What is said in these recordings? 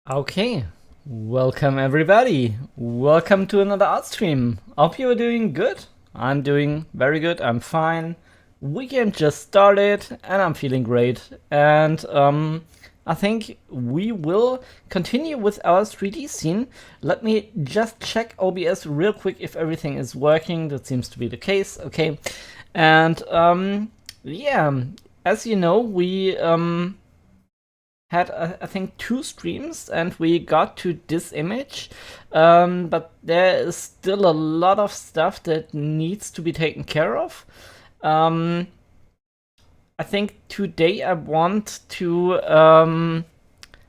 Okay, welcome everybody. Welcome to another art stream. Hope you are doing good. I'm doing very good. I'm fine. Weekend just started and I'm feeling great. And I think we will continue with our 3D scene. Let me just check OBS real quick if everything is working. That seems to be the case. Okay. And yeah, as you know, we had I think 2 streams and we got to this image, but there is still a lot of stuff that needs to be taken care of. I think today I want to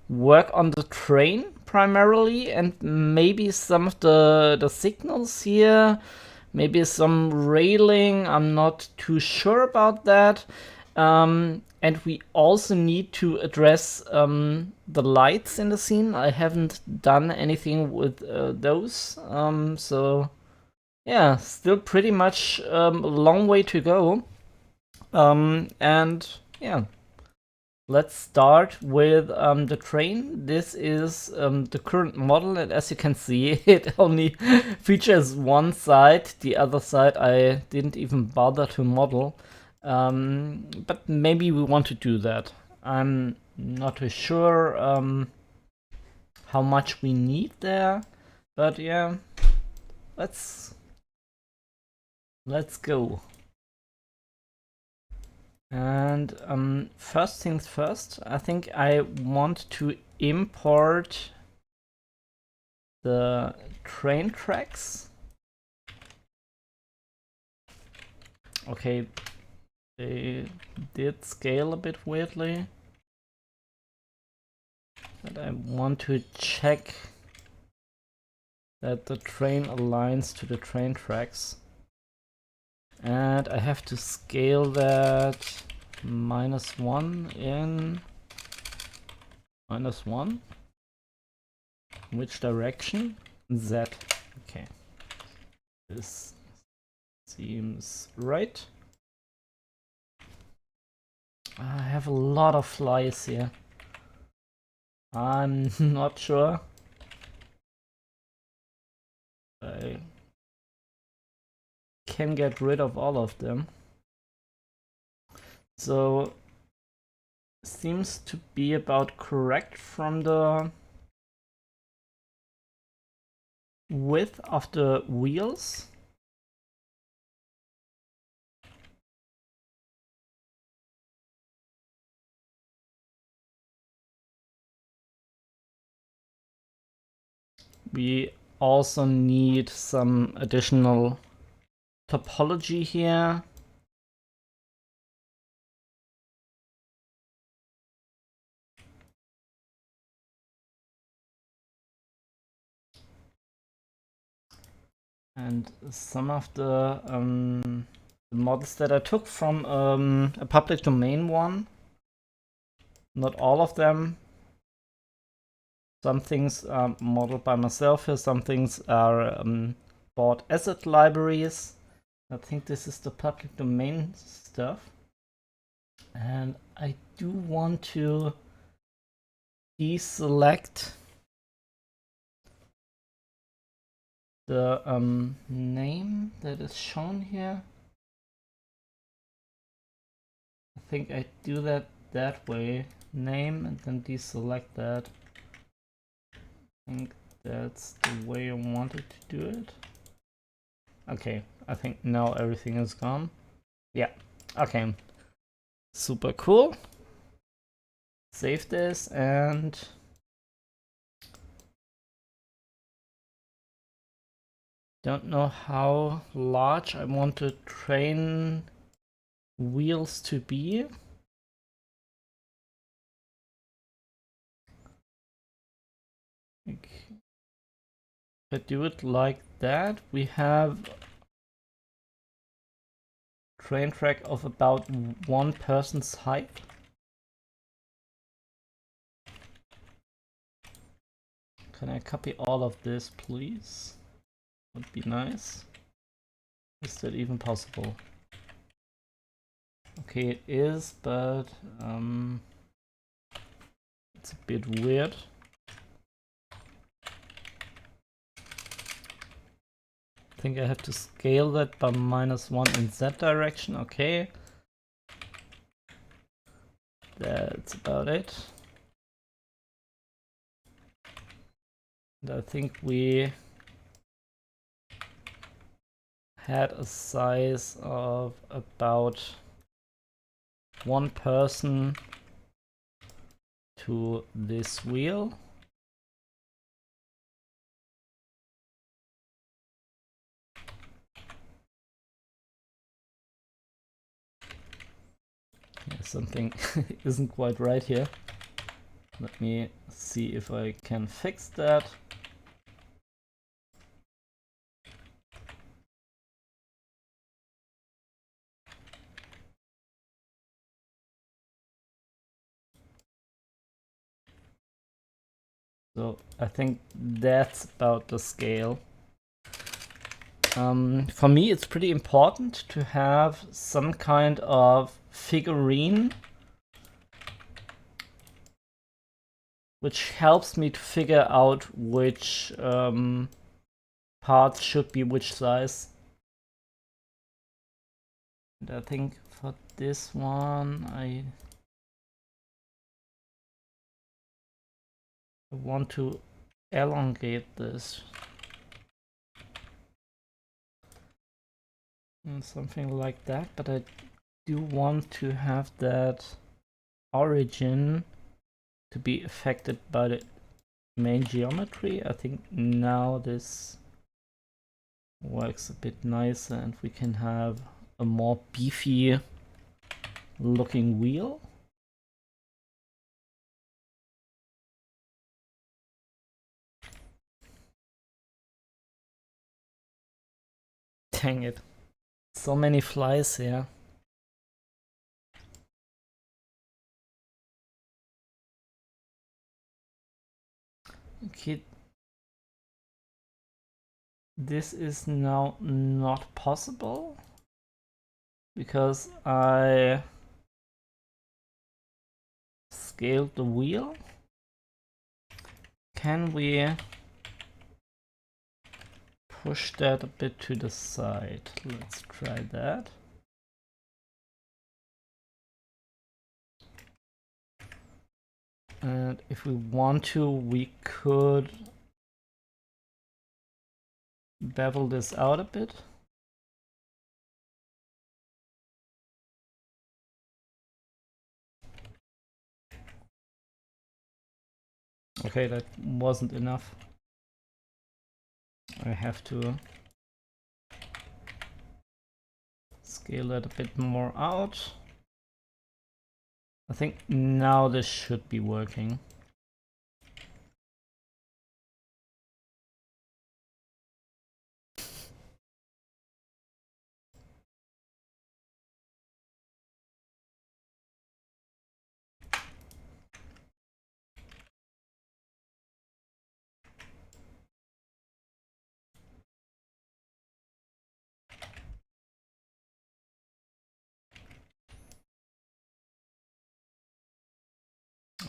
work on the train primarily and maybe some of the signals here, maybe some railing. I'm not too sure about that. And we also need to address the lights in the scene. I haven't done anything with those. So yeah, still pretty much a long way to go. And yeah, let's start with the train. This is the current model, and as you can see, it only features one side. The other side I didn't even bother to model. But maybe we want to do that. I'm not too sure how much we need there, but yeah, let's go. And first things first, I think I want to import the train tracks. Okay, they did scale a bit weirdly, but I want to check that the train aligns to the train tracks. And I have to scale that -1 in -1. Which direction? Z. Okay. This seems right. I have a lot of flies here. I'm not sure. I can get rid of all of them. So seems to be about correct from the width of the wheels. We also need some additional topology here. And some of the models that I took from a public domain one, not all of them. Some things are modeled by myself here, some things are bought asset libraries. I think this is the public domain stuff. And I do want to deselect the name that is shown here. I think I do that way. Name and then deselect that. I think that's the way I wanted to do it. Okay, I think now everything is gone. Yeah, okay. Super cool. Save this and don't know how large I want the train wheels to be. If I do it like that, we have train track of about one person's height. Can I copy all of this, please? Would be nice. Is that even possible? Okay, it is, but it's a bit weird. I think I have to scale that by -1 in that direction. Okay. That's about it. And I think we had a size of about 1 person to this wheel. Yeah, something isn't quite right here. Let me see if I can fix that. So I think that's about the scale. For me, it's pretty important to have some kind of figurine which helps me to figure out which parts should be which size. And I think for this one, I want to elongate this. And something like that, but I do want to have that origin to be affected by the main geometry. I think now this works a bit nicer and we can have a more beefy looking wheel. Dang it. So many flies here. Okay. This is now not possible because I scaled the wheel. Can we push that a bit to the side? Let's try that. And if we want to, we could bevel this out a bit. Okay, that wasn't enough. I have to scale that a bit more out. I think now this should be working.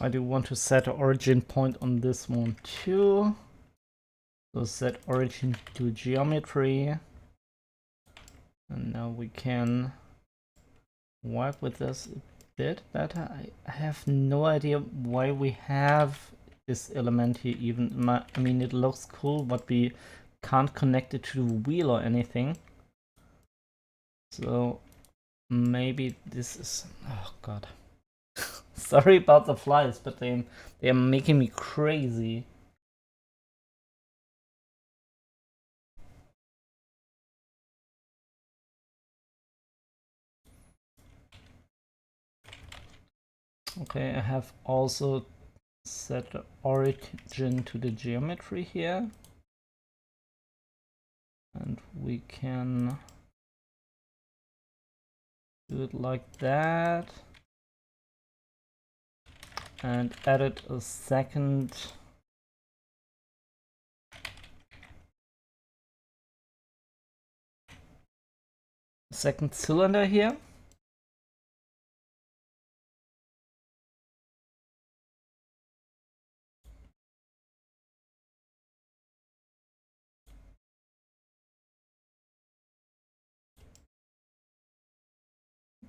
I do want to set an origin point on this one too. So set origin to geometry. And now we can work with this a bit better. I have no idea why we have this element here even. I mean, it looks cool, but we can't connect it to the wheel or anything. So maybe this is... Oh god. Sorry about the flies, but they are making me crazy. Okay, I have also set the origin to the geometry here. And we can do it like that. And added a second cylinder here.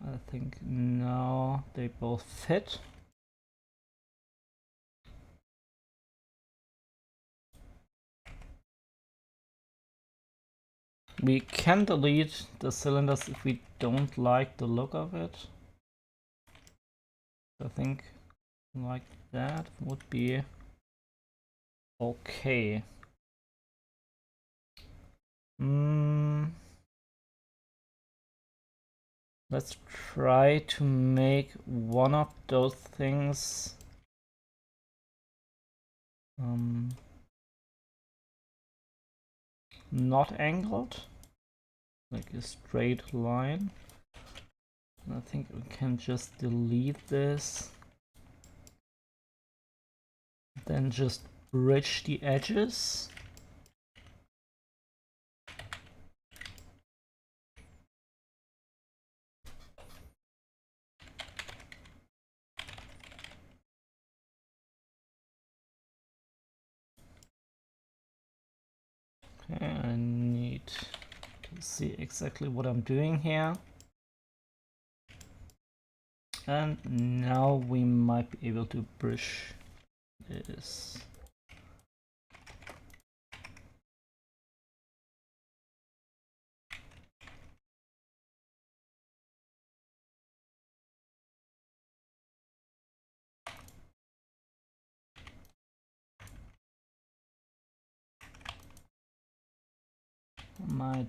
I think now they both fit. We can delete the cylinders if we don't like the look of it. I think like that would be okay. Let's try to make one of those things not angled, like a straight line. I think we can just delete this, then just bridge the edges. Okay, I need to see exactly what I'm doing here. And now we might be able to bridge this.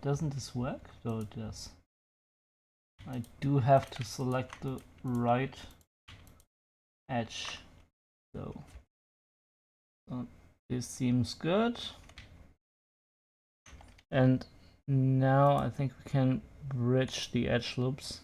Doesn't this work? No, it does. I do have to select the right edge, so this seems good. And now I think we can bridge the edge loops.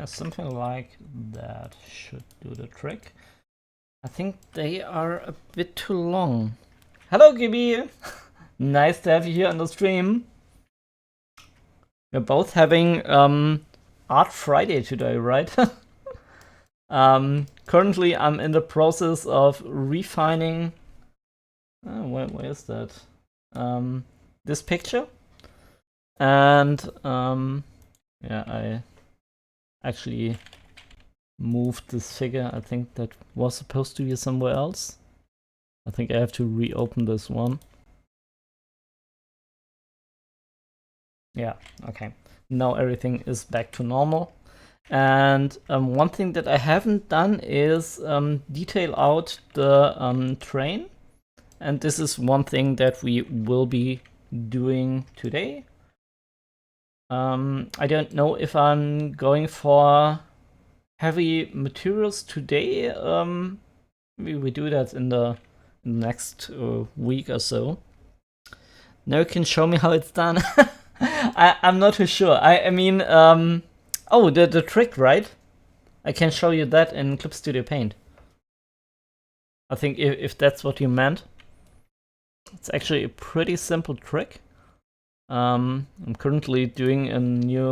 Something like that should do the trick. I think they are a bit too long. Hello, Gibby! Nice to have you here on the stream. We're both having Art Friday today, right? Currently, I'm in the process of refining. Where is that? This picture, and yeah, I actually moved this figure. I think that was supposed to be somewhere else. I think I have to reopen this one. Yeah, okay. Now everything is back to normal. And one thing that I haven't done is detail out the train. And this is one thing that we will be doing today. I don't know if I'm going for heavy materials today. Maybe we do that in the next week or so. Now you can show me how it's done. I'm not too sure. I mean, oh, the trick, right? I can show you that in Clip Studio Paint. I think if that's what you meant. It's actually a pretty simple trick. I'm currently doing a new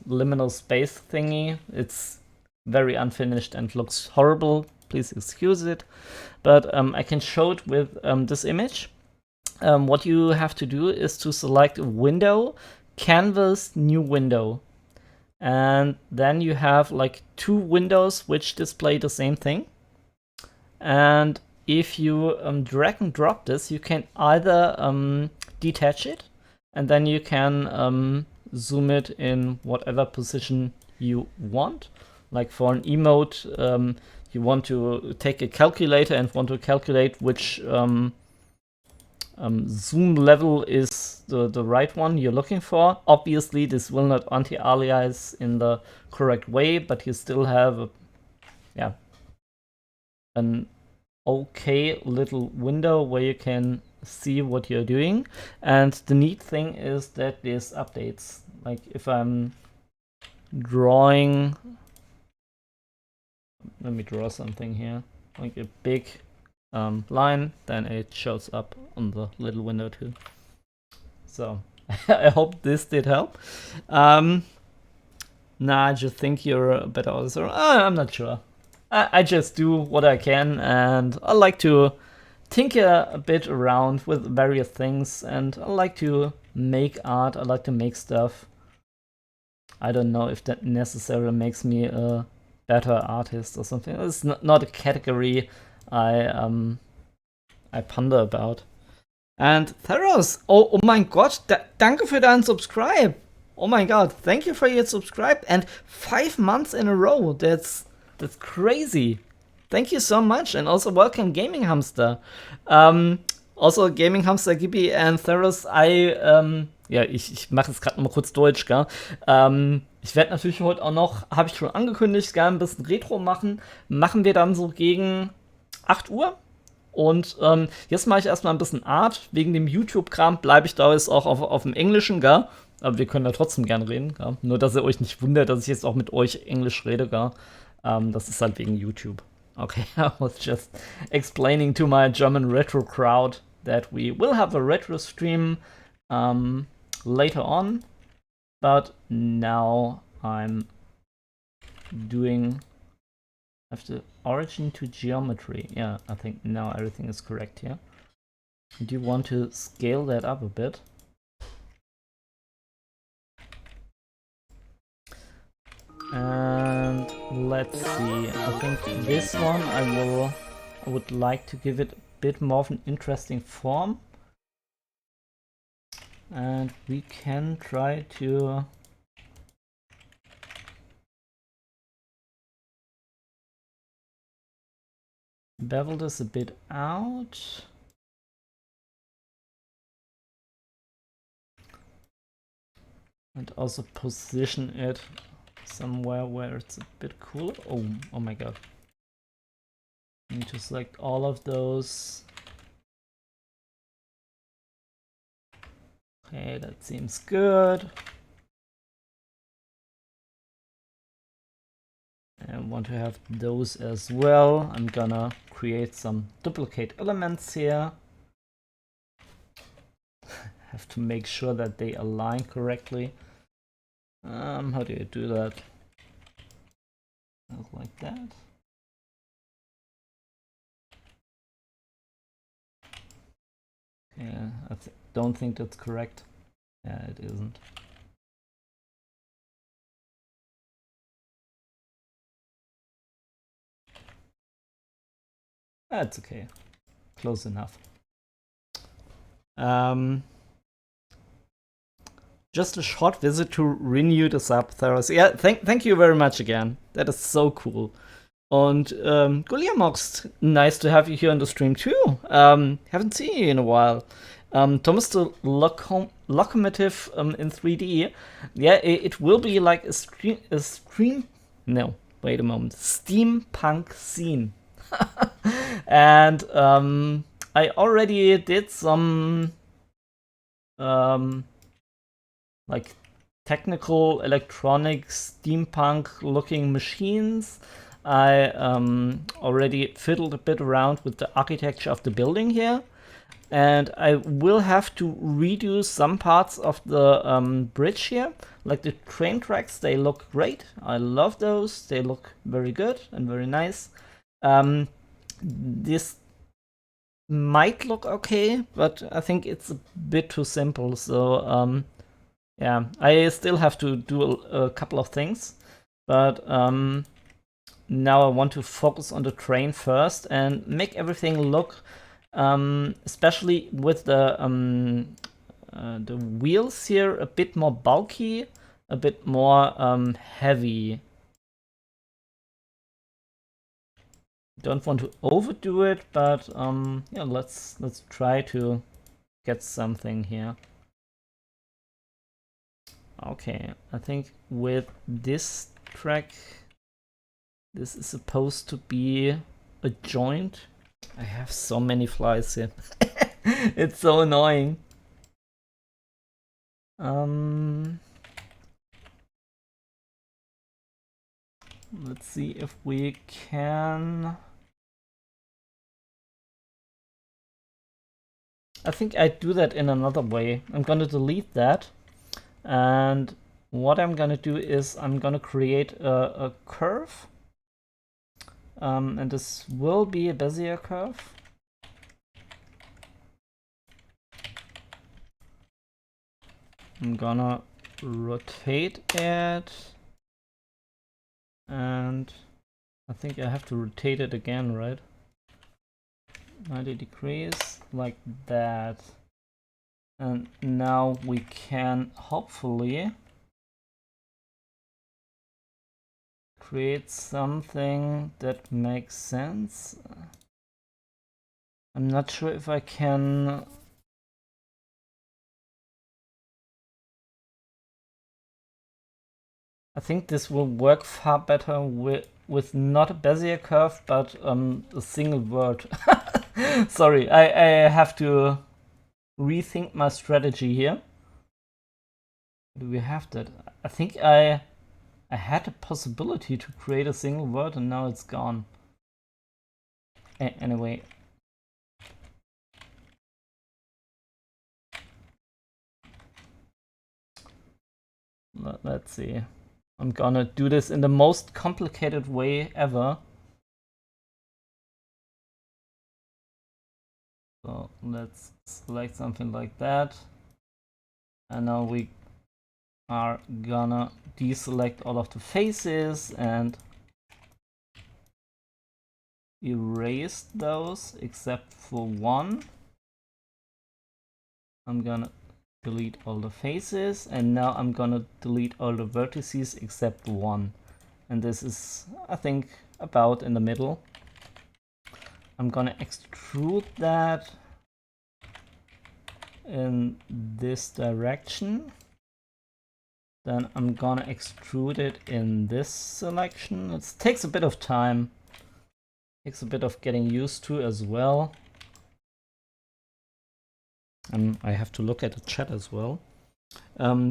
liminal space thingy. It's very unfinished and looks horrible. Please excuse it. But I can show it with this image. What you have to do is to select window, canvas, new window. And then you have like two windows which display the same thing. And if you drag and drop this, you can either detach it, and then you can zoom it in whatever position you want. Like for an emote, you want to take a calculator and want to calculate which zoom level is the right one you're looking for. Obviously, this will not anti-alias in the correct way, but you still have an okay little window where you can see what you're doing. And the neat thing is that there's updates. Like if I'm drawing, let me draw something here, like a big line, then it shows up on the little window too. So I hope this did help. Nah, I just think you're a better author. I'm not sure. I just do what I can, and I like to tinker a bit around with various things, and I like to make art, I like to make stuff. I don't know if that necessarily makes me a better artist or something. It's not a category I ponder about. And Theros, oh mein Gott, danke für deinen Subscribe. Oh my god, thank you for your subscribe, and 5 months in a row. That's crazy. Thank you so much, and also welcome Gaming Hamster. Also Gaming Hamster, Gibi and Theros, ich mache jetzt gerade mal kurz Deutsch, gell? Ich werde natürlich heute auch noch, habe ich schon angekündigt, ein bisschen Retro machen. Machen wir dann so gegen 8 Uhr. Und jetzt mache ich erstmal ein bisschen Art. Wegen dem YouTube-Kram bleibe ich da jetzt auch auf dem Englischen, gell? Aber wir können da trotzdem gern reden, gell? Nur, dass ihr euch nicht wundert, dass ich jetzt auch mit euch Englisch rede, gell? Das ist halt wegen YouTube. Okay, I was just explaining to my German retro crowd that we will have a retro stream later on. But now I'm doing after origin to geometry. Yeah, I think now everything is correct here. Do you want to scale that up a bit? And let's see, I think this one I would like to give it a bit more of an interesting form. And we can try to bevel this a bit out. And also position it somewhere where it's a bit cooler. Oh my god. I need to select all of those. Okay, that seems good. And want to have those as well. I'm gonna create some duplicate elements here. Have to make sure that they align correctly. How do you do that? Like that. Yeah, I don't think that's correct. Yeah, it isn't. That's okay. Close enough. Just a short visit to renew the sub, Theros. Yeah, thank you very much again. That is so cool. Und Guliamox, nice to have you here on the stream too. Haven't seen you in a while. Thomas the Locomotive in 3D. Yeah, it will be like a no, wait a moment. Steampunk scene. And I already did some like technical electronic steampunk looking machines. I already fiddled a bit around with the architecture of the building here, and I will have to redo some parts of the bridge here. Like the train tracks, they look great. I love those. They look very good and very nice. This might look okay, but I think it's a bit too simple. So yeah, I still have to do a couple of things, but now I want to focus on the train first and make everything look, especially with the wheels here, a bit more bulky, a bit more heavy. Don't want to overdo it, but yeah, let's try to get something here. Okay, I think with this track, this is supposed to be a joint. I have so many flies here. It's so annoying. Let's see if we can. I think I do that in another way. I'm gonna delete that, and what I'm gonna do is I'm gonna create a curve, and this will be a Bezier curve. I'm gonna rotate it, and I think I have to rotate it again, right? 90 degrees, like that. And now we can hopefully create something that makes sense. I'm not sure if I can. I think this will work far better with not a Bezier curve, but a single word. Sorry, I have to rethink my strategy here. Do we have that? I think I had a possibility to create a single word and now it's gone. Anyway. Let's see. I'm gonna do this in the most complicated way ever. So let's select something like that. And now we are gonna deselect all of the faces and erase those except for one. I'm gonna delete all the faces, and now I'm gonna delete all the vertices except one. And this is, I think, about in the middle. I'm gonna extrude that in this direction. Then I'm gonna extrude it in this selection. It takes a bit of time. Takes a bit of getting used to as well. And I have to look at the chat as well.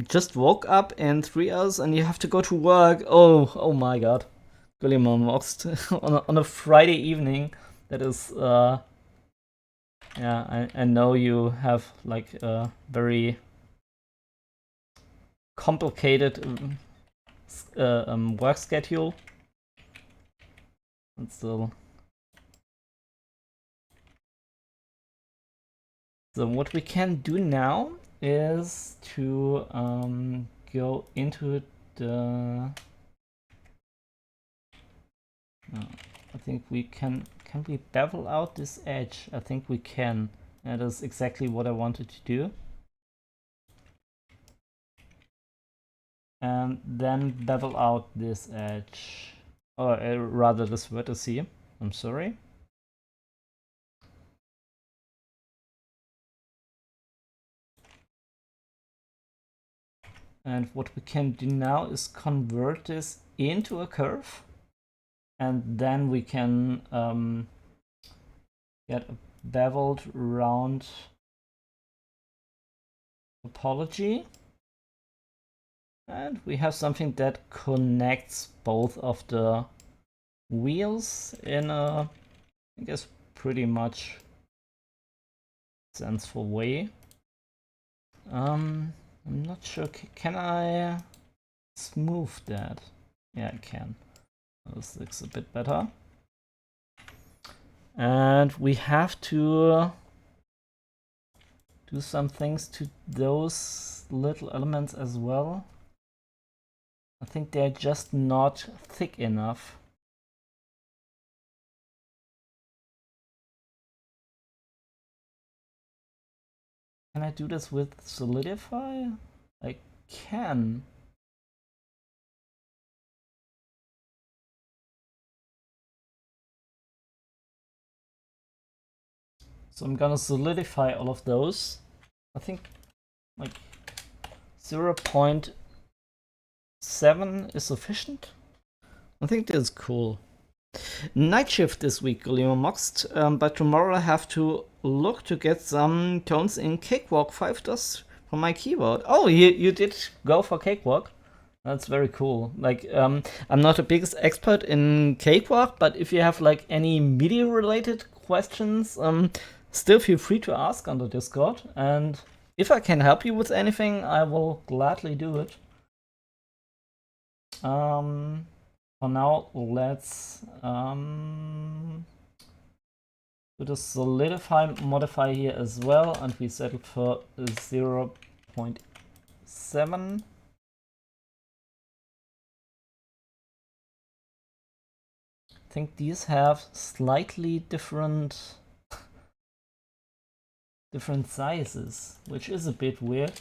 Just woke up in 3 hours and you have to go to work. Oh my god. on a Friday evening. That is, yeah, I know you have like a very complicated work schedule. And still. So what we can do now is to go into the. I think we can we bevel out this edge? I think we can. That is exactly what I wanted to do. And then bevel out this edge. Or rather this vertice. I'm sorry. And what we can do now is convert this into a curve. And then we can get a beveled round topology. And we have something that connects both of the wheels in a, I guess, pretty much sensible way. I'm not sure, can I smooth that? Yeah, I can. This looks a bit better. And we have to do some things to those little elements as well. I think they're just not thick enough. Can I do this with solidify? I can. So I'm gonna solidify all of those. I think like 0.7 is sufficient. I think that's cool. Night shift this week, Guillermo Moxt, but tomorrow I have to look to get some tones in Cakewalk 5 dots for my keyboard. Oh, you did go for Cakewalk? That's very cool. Like, I'm not the biggest expert in Cakewalk, but if you have like any media related questions, still feel free to ask on the Discord. And if I can help you with anything, I will gladly do it. For now, let's do the solidify modifier here as well, and we settled for 0.7. I think these have slightly different sizes, which is a bit weird.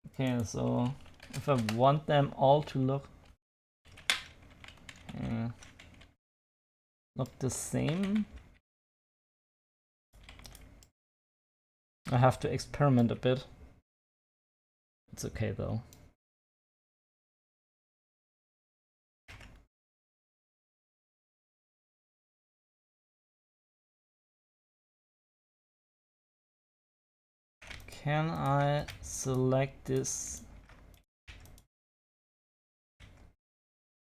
Okay, so if I want them all to look the same, I have to experiment a bit. It's okay though. Can I select this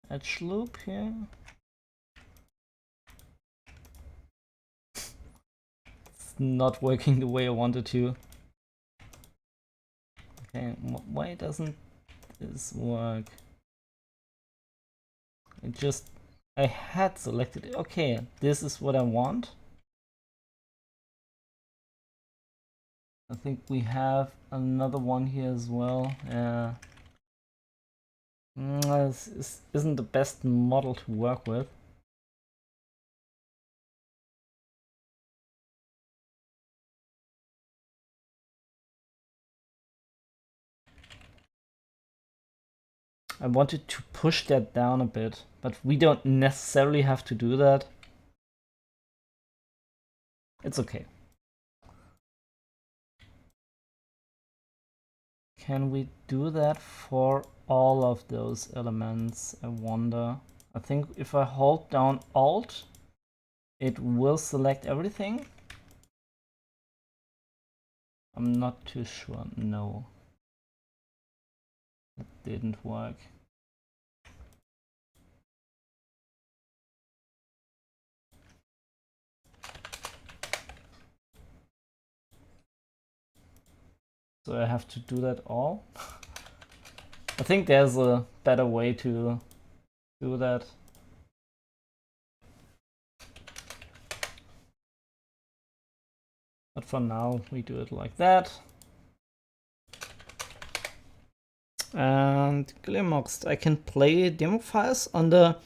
edge loop here? It's not working the way I wanted to. Okay, why doesn't this work? I had selected it. Okay, this is what I want. I think we have another one here as well. Yeah. This isn't the best model to work with. I wanted to push that down a bit, but we don't necessarily have to do that. It's okay. Can we do that for all of those elements? I wonder. I think if I hold down Alt, it will select everything. I'm not too sure. No. It didn't work. So I have to do that all. I think there's a better way to do that. But for now, we do it like that. And Glimmoxed, I can play demo files on the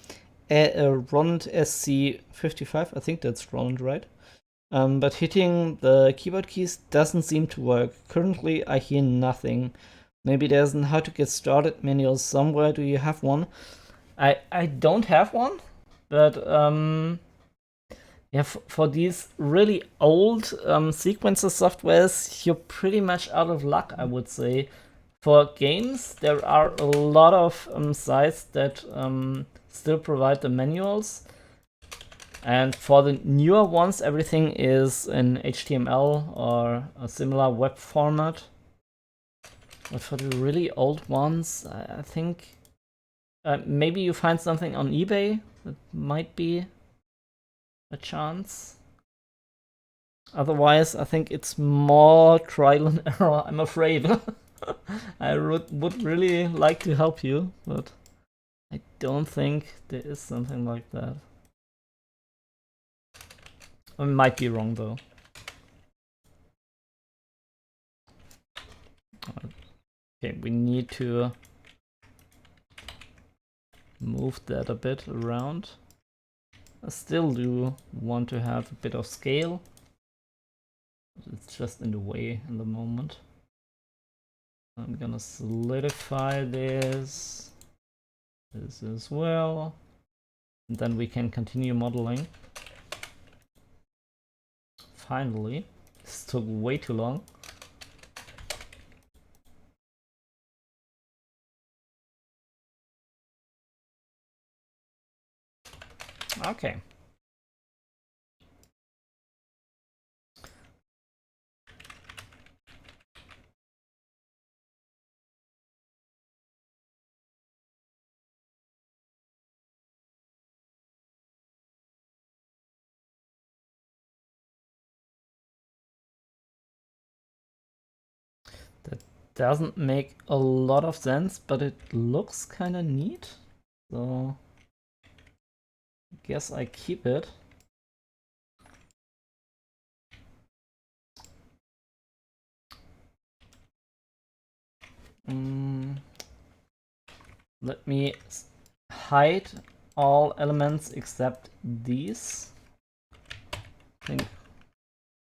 Roland SC55. I think that's Roland, right? But hitting the keyboard keys doesn't seem to work. Currently, I hear nothing. Maybe there's an how to get started manual somewhere. Do you have one? I don't have one, but yeah, for these really old sequencer softwares, you're pretty much out of luck, I would say. For games, there are a lot of sites that still provide the manuals. And for the newer ones, everything is in HTML or a similar web format. But for the really old ones, I think maybe you find something on eBay that might be a chance. Otherwise, I think it's more trial and error, I'm afraid. I would really like to help you, but I don't think there is something like that. I might be wrong though. Okay, we need to move that a bit around. I still do want to have a bit of scale. It's just in the way in the moment. I'm gonna solidify this as well. And then we can continue modeling. Finally. This took way too long. Okay. That doesn't make a lot of sense, but it looks kind of neat. So I guess I keep it. Let me hide all elements except these. I think,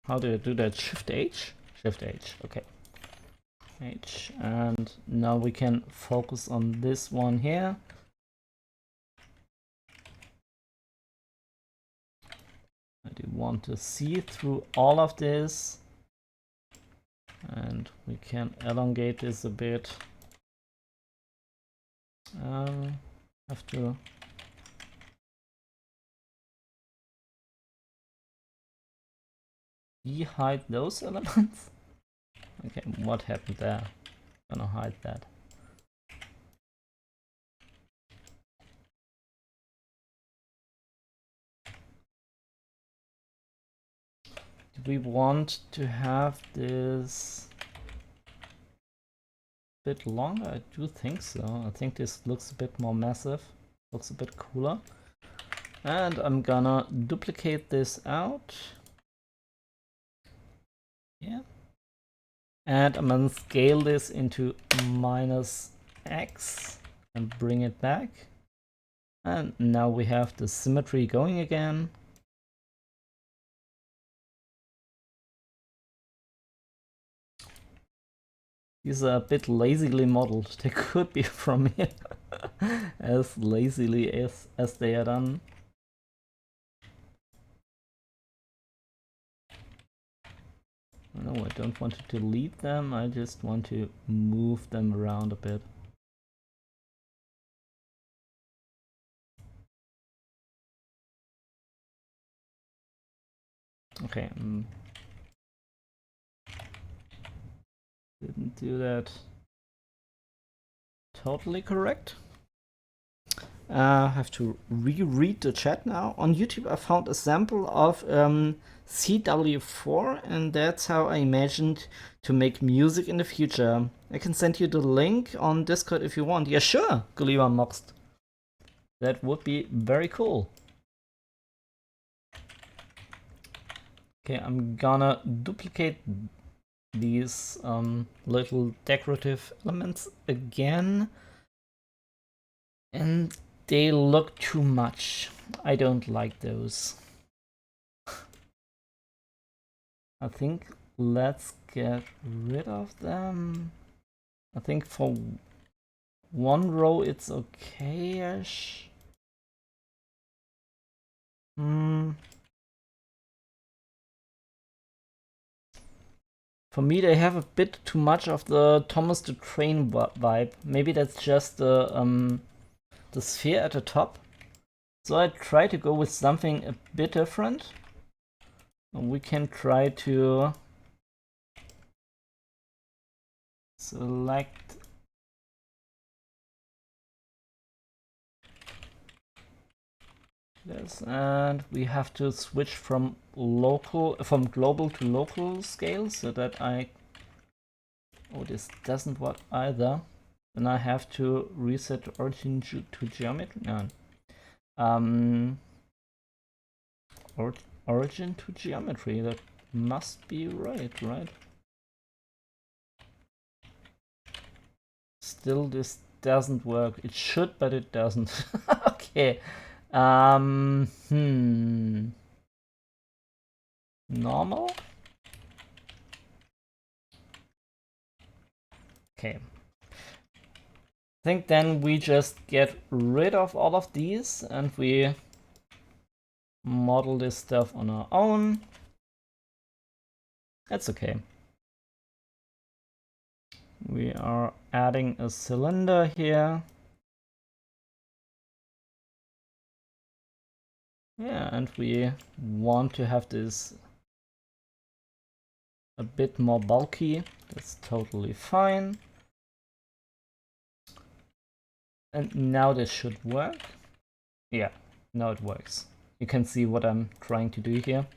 how do I do that? Shift H? Shift H, okay. H, and now we can focus on this one here. I do want to see through all of this, and we can elongate this a bit. Have to de-hide those elements. Okay, what happened there? Gonna hide that. Do we want to have this a bit longer? I do think so. I think this looks a bit more massive, looks a bit cooler. And I'm gonna duplicate this out. Yeah. And I'm gonna scale this into -x and bring it back. And now we have the symmetry going again. These are a bit lazily modeled. They could be from here as lazily as they are done. No, I don't want to delete them. I just want to move them around a bit. Okay. Didn't do that totally correct. I have to reread the chat now. On YouTube, I found a sample of CW4, and that's how I imagined to make music in the future. I can send you the link on Discord if you want. Yeah, sure, Gulliver Moxt. That would be very cool. Okay, I'm gonna duplicate these little decorative elements again. And they look too much. I don't like those. I think let's get rid of them. I think for one row it's okay-ish. For me, they have a bit too much of the Thomas the Train vibe. Maybe that's just the sphere at the top. So I try to go with something a bit different. We can try to select this, and we have to switch from global to local scale, so that oh, this doesn't work either. Then I have to reset the origin to geometry. No. Origin to geometry. That must be right? Still, this doesn't work. It should, but it doesn't. Okay. Normal? Okay. I think then we just get rid of all of these and we model this stuff on our own. That's okay. We are adding a cylinder here. Yeah, and we want to have this a bit more bulky. That's totally fine. And now this should work. Yeah, now it works. You can see what I'm trying to do here.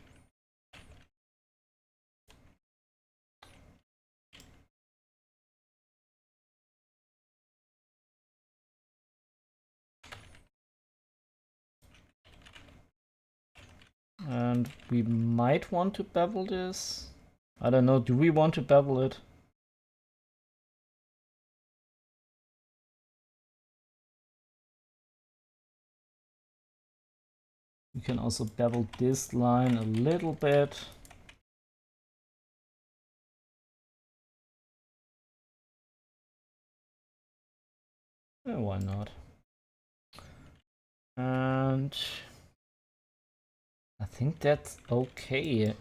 And we might want to bevel this. I don't know, do we want to bevel it? We can also bevel this line a little bit. Yeah, why not? And I think that's okay.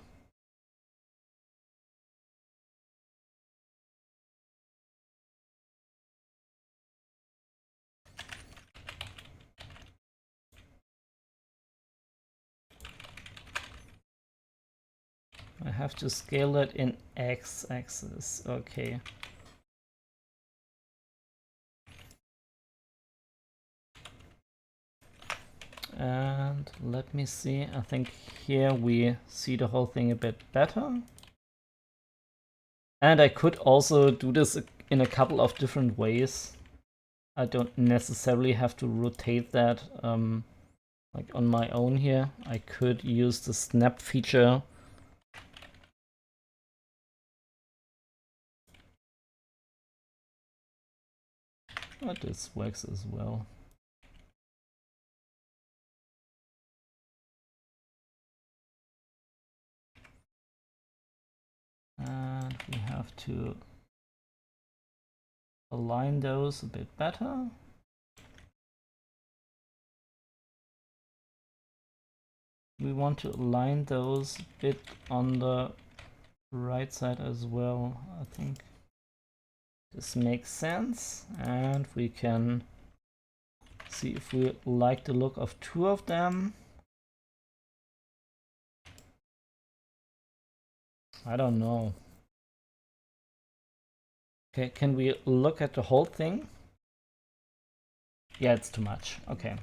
I have to scale it in x-axis. Okay. And let me see. I think here we see the whole thing a bit better. And I could also do this in a couple of different ways. I don't necessarily have to rotate that like on my own here. I could use the snap feature. But this works as well. And we have to align those a bit better. We want to align those a bit on the right side as well. I think this makes sense, and we can see if we like the look of two of them. I don't know. Okay, can we look at the whole thing? Yeah, it's too much. Okay.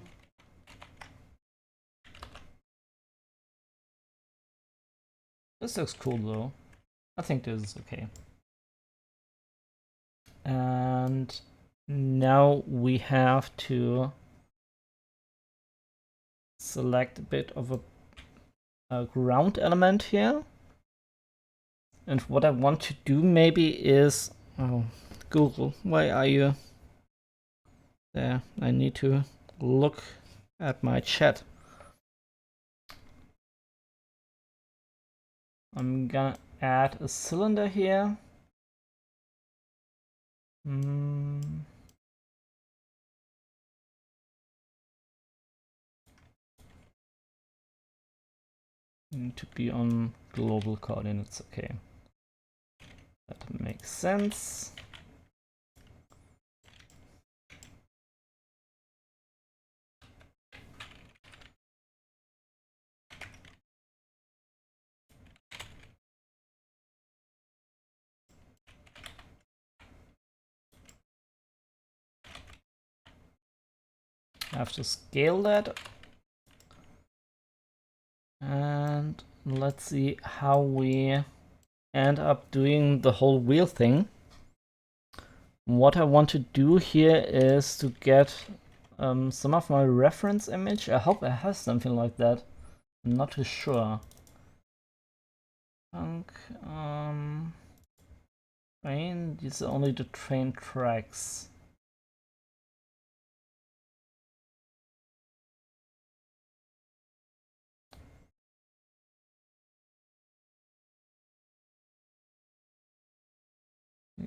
This looks cool though. I think this is okay. And now we have to select a bit of a ground element here. And what I want to do maybe is... Oh, Google, why are you there? I need to look at my chat. I'm gonna add a cylinder here. Need to be on global coordinates, okay. That makes sense. I have to scale that. And let's see how we end up doing the whole wheel thing. What I want to do here is to get some of my reference image. I hope it has something like that. I'm not too sure. Train, these are only the train tracks.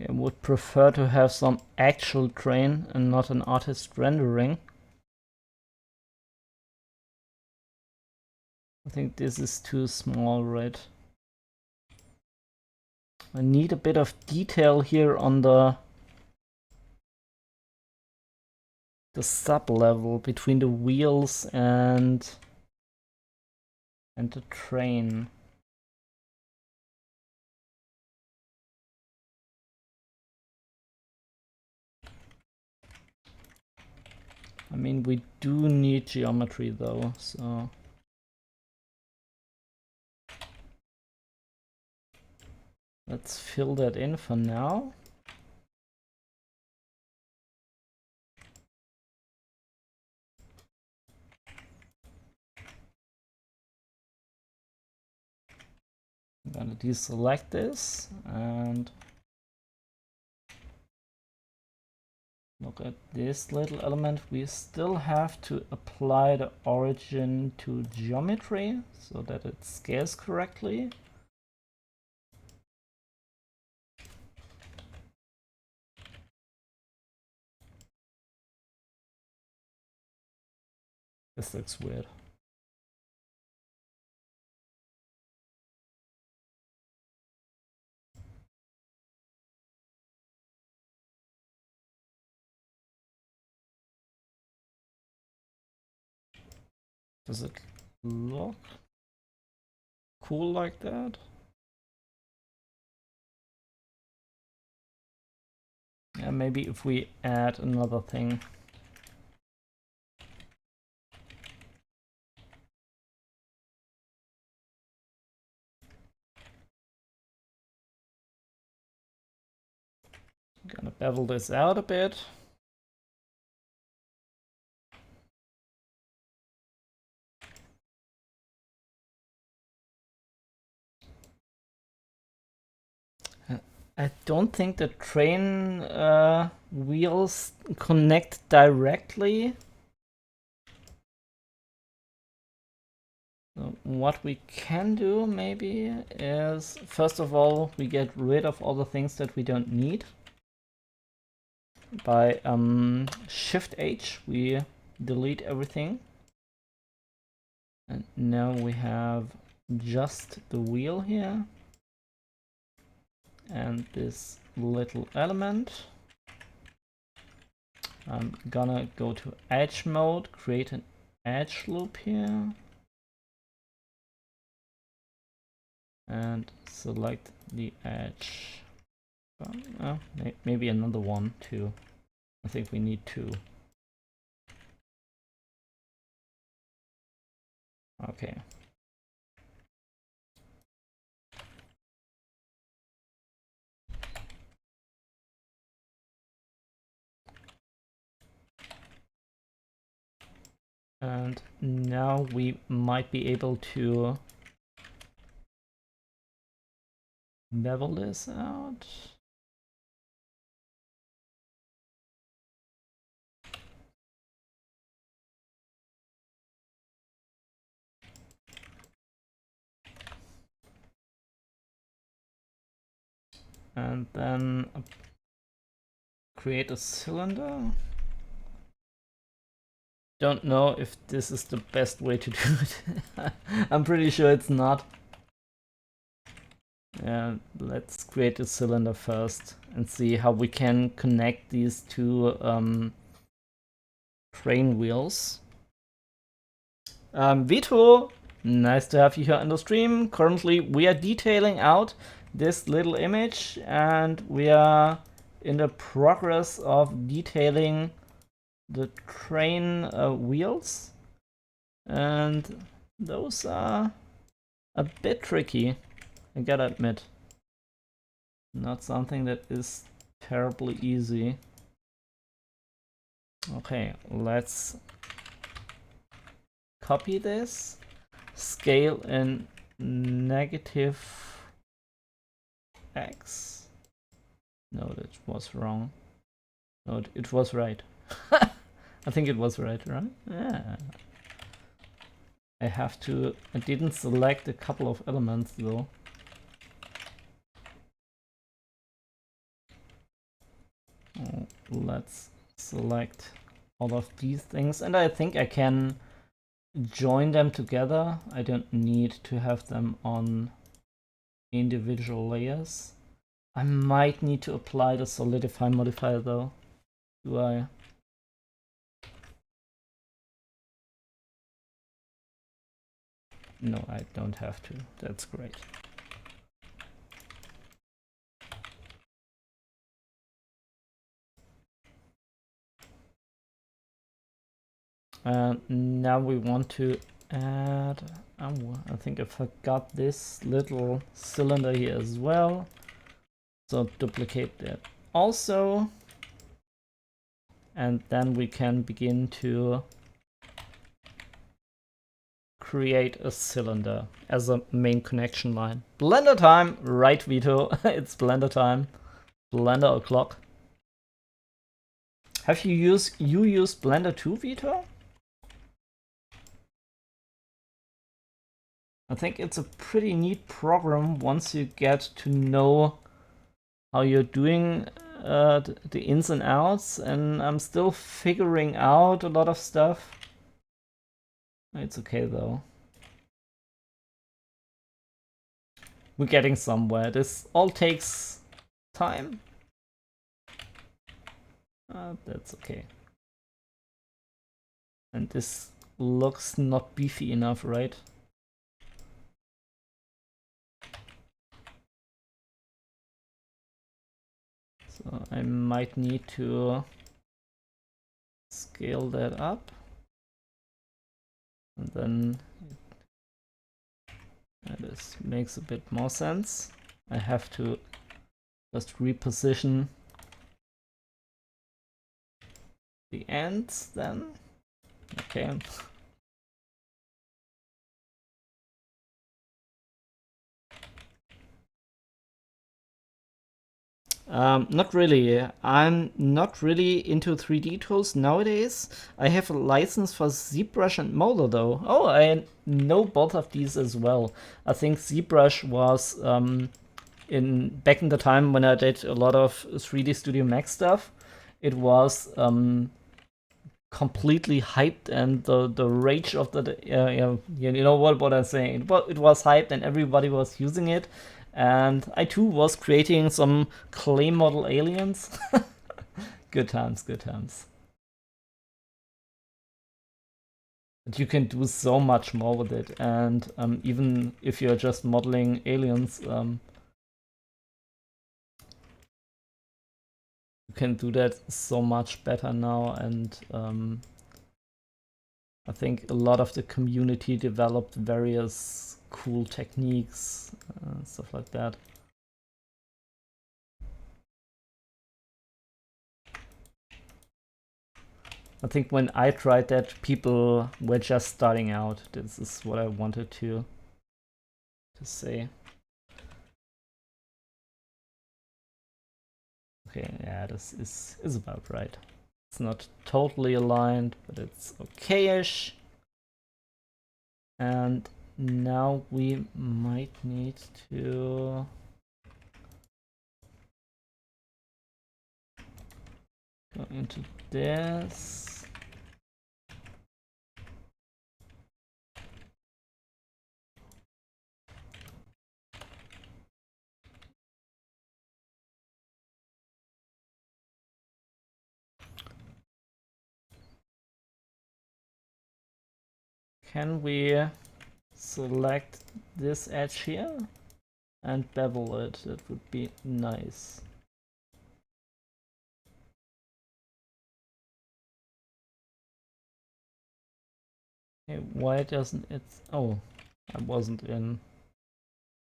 I would prefer to have some actual train and not an artist rendering. I think this is too small, right? I need a bit of detail here on the sub level between the wheels and and the train. I mean, we do need geometry though, so let's fill that in for now. I'm gonna deselect this and look at this little element. We still have to apply the origin to geometry so that it scales correctly. This looks weird. Does it look cool like that? Yeah, maybe if we add another thing. I'm gonna bevel this out a bit. I don't think the train wheels connect directly. So what we can do maybe is, first of all, we get rid of all the things that we don't need. By Shift H, we delete everything. And now we have just the wheel here. And this little element. I'm gonna go to edge mode, create an edge loop here. And select the edge. Maybe another one too. I think we need two. Okay. And now we might be able to bevel this out. And then create a cylinder. Don't know if this is the best way to do it. I'm pretty sure it's not. Yeah, let's create a cylinder first and see how we can connect these two train wheels. Vito, nice to have you here on the stream. Currently, we are detailing out this little image and we are in the progress of detailing the train wheels. And those are a bit tricky, I gotta admit. Not something that is terribly easy. Okay, let's copy this, scale in -x. No, that was wrong. No, it was right. I think it was right? Yeah. I didn't select a couple of elements though. Let's select all of these things, and I think I can join them together. I don't need to have them on individual layers. I might need to apply the solidify modifier though. Do I? No, I don't have to. That's great. Now we want to add, I think I forgot this little cylinder here as well. So duplicate that also. And then we can begin to create a cylinder as a main connection line. Blender time, right Vito? It's Blender time. Blender o'clock. Have you used Blender too, Vito? I think it's a pretty neat program once you get to know how you're doing the ins and outs, and I'm still figuring out a lot of stuff. It's okay though. We're getting somewhere. This all takes time. That's okay. And this looks not beefy enough, right? So I might need to scale that up. And then this makes a bit more sense. I have to just reposition the ends then. Okay. Not really. I'm not really into 3D tools nowadays. I have a license for ZBrush and Moldar though. Oh, I know both of these as well. I think ZBrush was back in the time when I did a lot of 3D Studio Max stuff. It was completely hyped, and the rage of the you know what I'm saying. It was hyped and everybody was using it. And I too was creating some clay model aliens. Good times, good times. But you can do so much more with it, and even if you're just modeling aliens, you can do that so much better now. And I think a lot of the community developed various cool techniques, stuff like that. I think when I tried that, people were just starting out. This is what I wanted to say. Okay, yeah, this is about right. It's not totally aligned, but it's okay-ish. And now we might need to go into this. Can we select this edge here and bevel it? That would be nice. Okay, why doesn't it? Oh, I wasn't in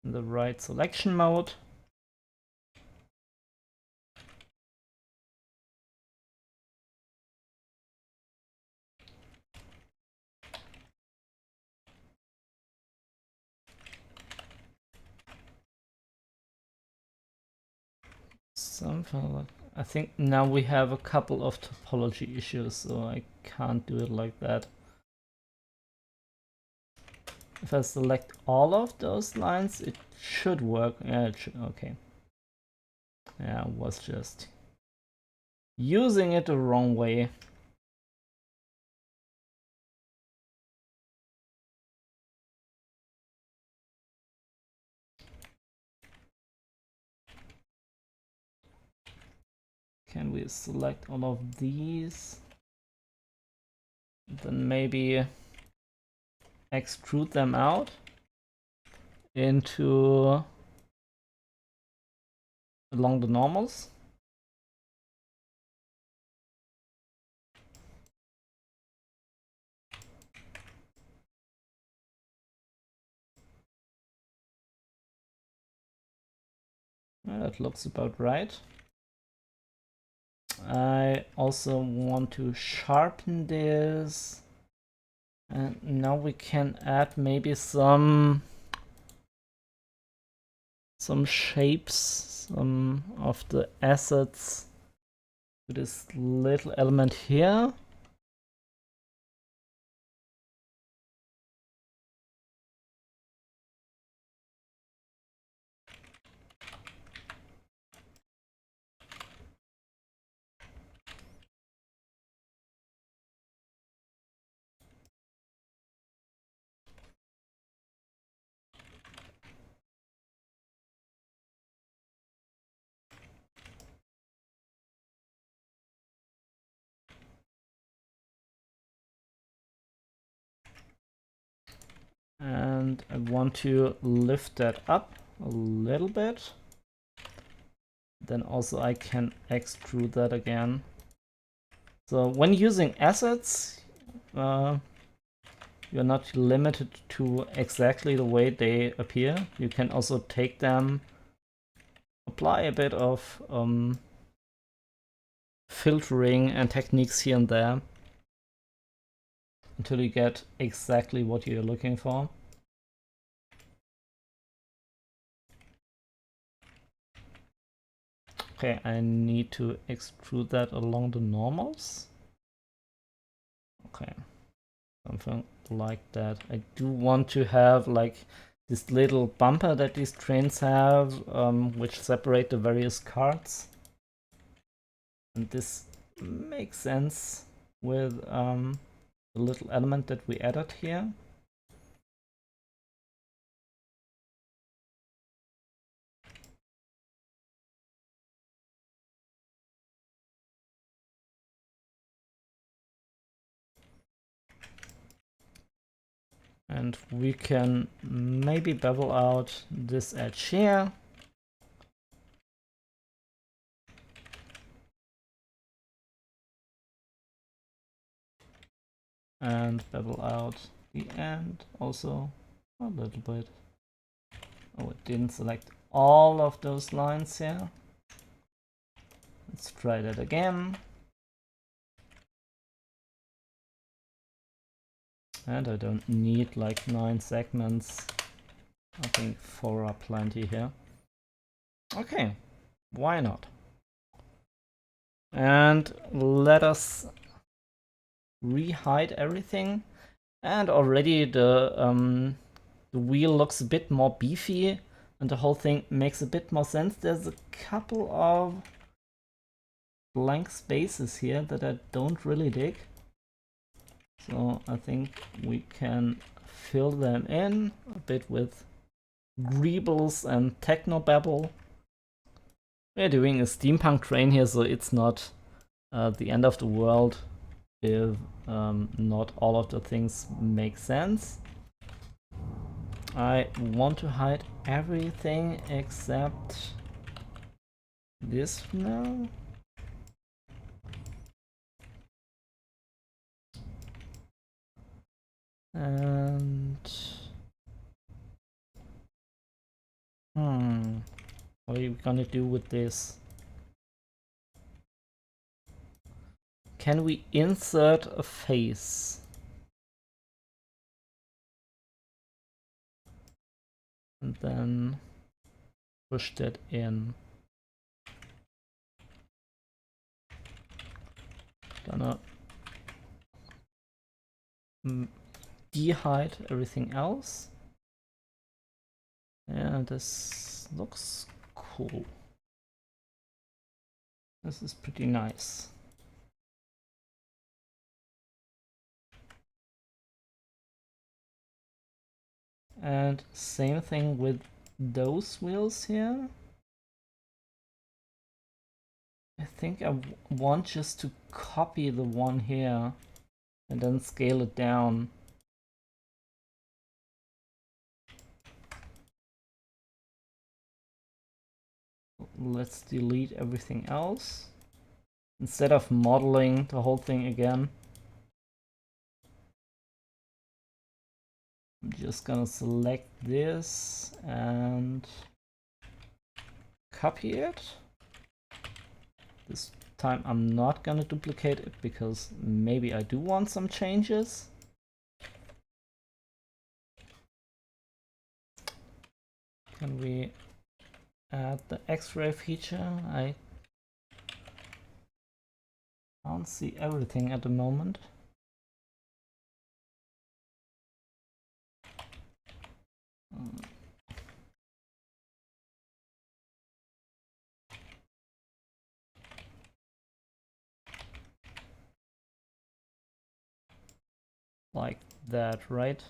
the right selection mode. Something like, I think now we have a couple of topology issues, so I can't do it like that. If I select all of those lines, it should work. Yeah, it should. Okay. Yeah, I was just using it the wrong way. Can we select all of these? Then maybe extrude them out into along the normals. That looks about right. I also want to sharpen this. And now we can add maybe some shapes, some of the assets to this little element here. And I want to lift that up a little bit. Then also I can extrude that again. So when using assets, you're not limited to exactly the way they appear. You can also take them, apply a bit of filtering and techniques here and there until you get exactly what you're looking for. Okay, I need to extrude that along the normals. Okay, something like that. I do want to have like this little bumper that these trains have, which separate the various carts. And this makes sense with the little element that we added here. And we can maybe bevel out this edge here. And bevel out the end also a little bit. Oh, it didn't select all of those lines here. Let's try that again. And I don't need like 9 segments. I think 4 are plenty here. Okay, why not? And let us re-hide everything. And already the wheel looks a bit more beefy and the whole thing makes a bit more sense. There's a couple of blank spaces here that I don't really dig. So I think we can fill them in a bit with greebles and technobabble. We're doing a steampunk train here, so it's not the end of the world if not all of the things make sense. I want to hide everything except this now. And what are we gonna do with this? Can we insert a face? And then push that in. Gonna de-hide everything else. And this looks cool. This is pretty nice. And same thing with those wheels here. I think I want just to copy the one here and then scale it down. let's delete everything else. Instead of modeling the whole thing again, I'm just gonna select this and copy it. This time I'm not gonna duplicate it because maybe I do want some changes. Can we add the X-ray feature? I can't see everything at the moment. Like that, right?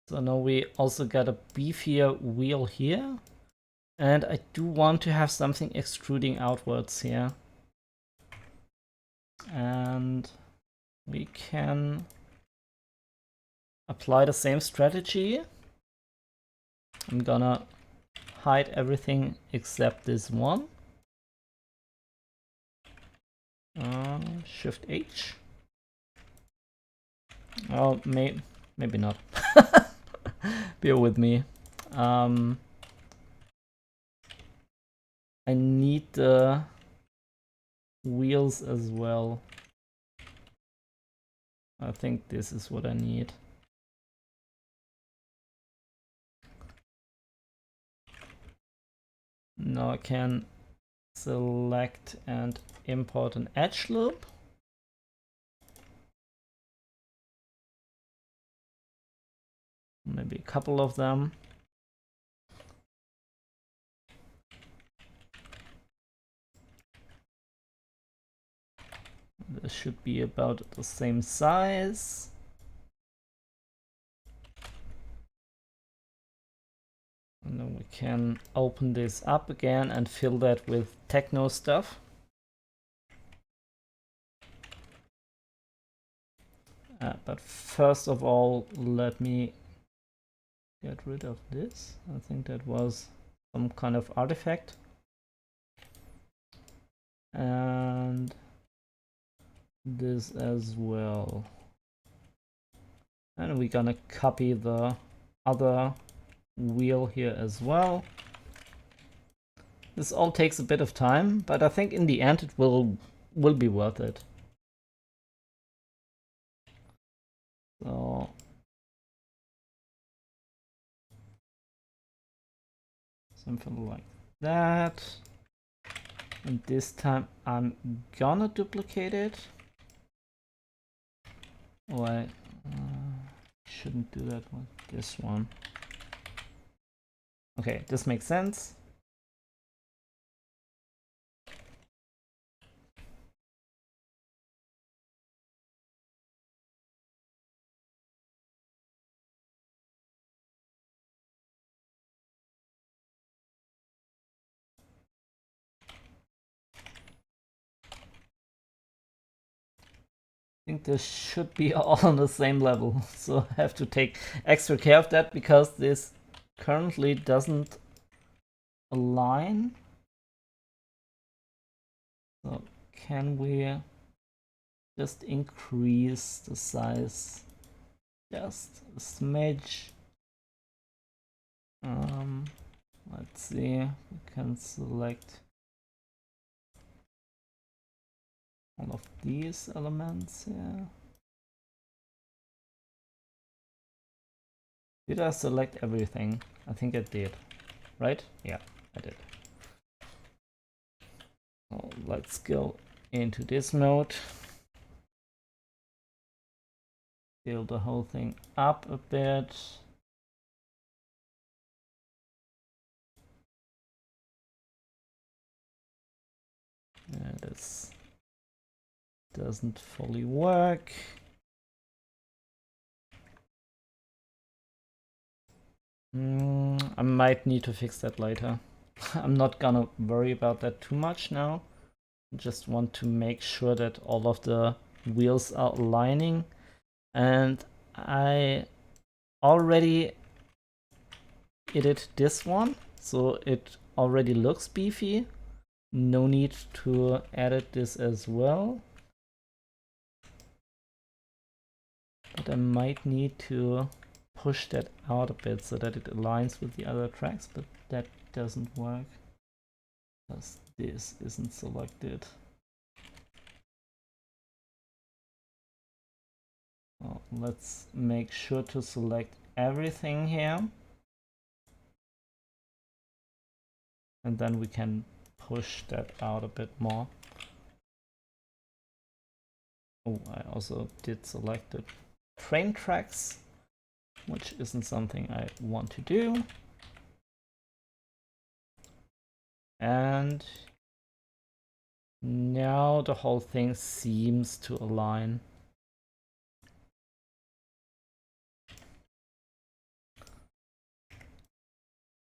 So now we also got a beefier wheel here. And I do want to have something extruding outwards here. And we can apply the same strategy. I'm gonna hide everything except this one. Shift H. Oh, maybe not. Bear with me. I need the wheels as well. I think this is what I need. Now I can select and import an edge loop. Maybe a couple of them. This should be about the same size. And then we can open this up again and fill that with techno stuff. But first of all, let me get rid of this. I think that was some kind of artifact. And this as well. And we're gonna copy the other wheel here as well. This all takes a bit of time, but I think in the end it will be worth it. So something like that. And this time I'm gonna duplicate it. Oh, I shouldn't do that with this one. Okay, this makes sense. I think this should be all on the same level, so I have to take extra care of that because this currently doesn't align. So can we just increase the size just a smidge? Let's see, we can select all of these elements here. Did I select everything? I think I did, right? Yeah, I did. So let's go into this mode. Build the whole thing up a bit. This doesn't fully work. I might need to fix that later. I'm not gonna worry about that too much now. I just want to make sure that all of the wheels are aligning. And I already edit this one, so it already looks beefy. No need to edit this as well. But I might need to push that out a bit so that it aligns with the other tracks, but that doesn't work because this isn't selected. Well, let's make sure to select everything here. And then we can push that out a bit more. Oh, I also did select the train tracks, which isn't something I want to do. And now the whole thing seems to align.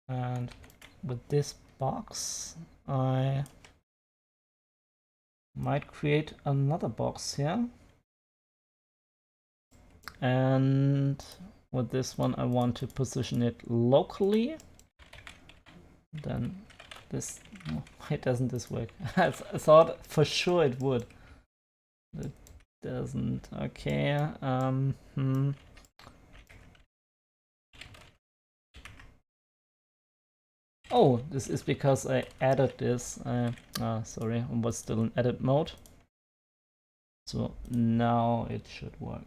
And with this box, I might create another box here. And with this one, I want to position it locally. Then this, why doesn't this work? I thought for sure it would. It doesn't. Okay. Oh, this is because I added this. Sorry, I was still in edit mode. So now it should work.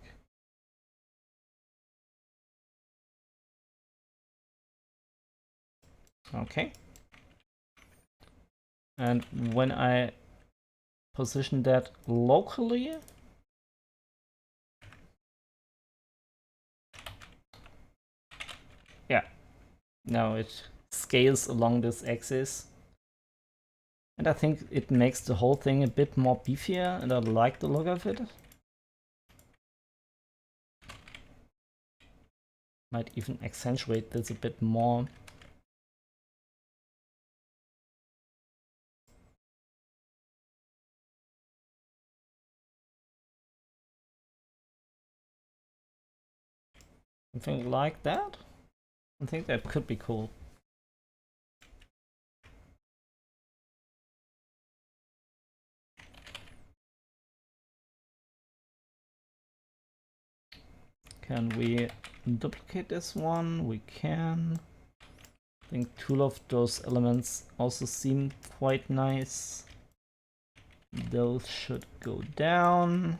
Okay. And when I position that locally, yeah, now it scales along this axis. And I think it makes the whole thing a bit more beefier, and I like the look of it. Might even accentuate this a bit more. Something like that. I think that could be cool. Can we duplicate this one? We can. I think two of those elements also seem quite nice. Those should go down.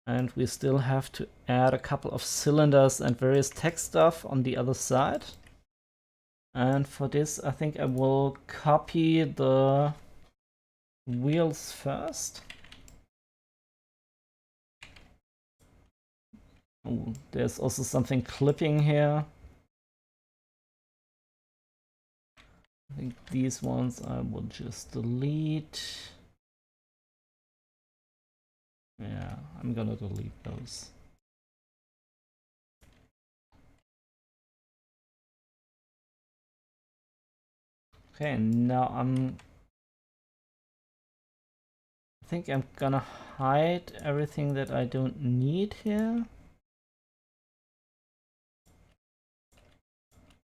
And we still have to add a couple of cylinders and various text stuff on the other side. And for this, I think I will copy the wheels first. Oh, there's also something clipping here. I think these ones I will just delete. Yeah, I'm gonna delete those. Okay, now I think I'm gonna hide everything that I don't need here.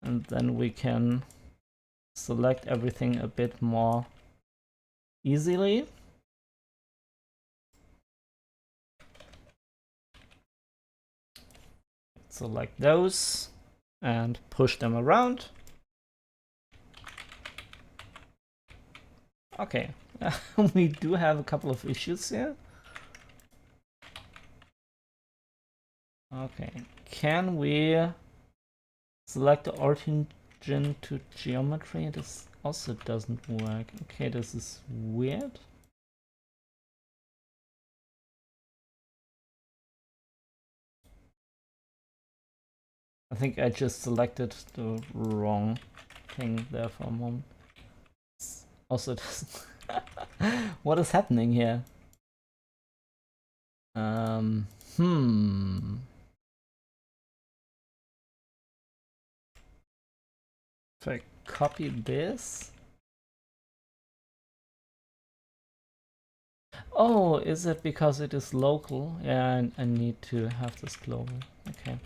And then we can select everything a bit more easily. Select those and push them around. Okay, we do have a couple of issues here. Okay, can we select the origin to geometry? This also doesn't work. Okay, this is weird. I think I just selected the wrong thing there for a moment. Also, what is happening here? If I copy this. Oh, is it because it is local? Yeah, I need to have this global. Okay.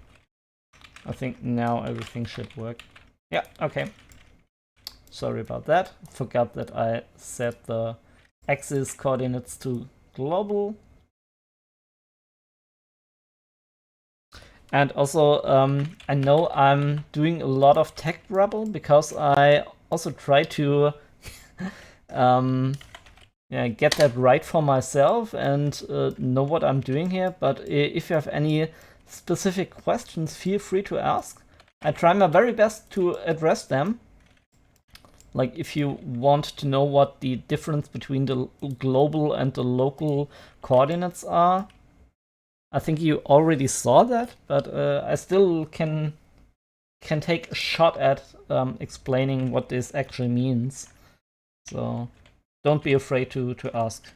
I think now everything should work. Yeah, okay. sorry about that. Forgot that I set the axis coordinates to global. And also, I know I'm doing a lot of tech rubble because I also try to get that right for myself and know what I'm doing here. But if you have any specific questions, feel free to ask. I try my very best to address them. Like if you want to know what the difference between the global and the local coordinates are, I think you already saw that, but I still can take a shot at explaining what this actually means. So don't be afraid to ask.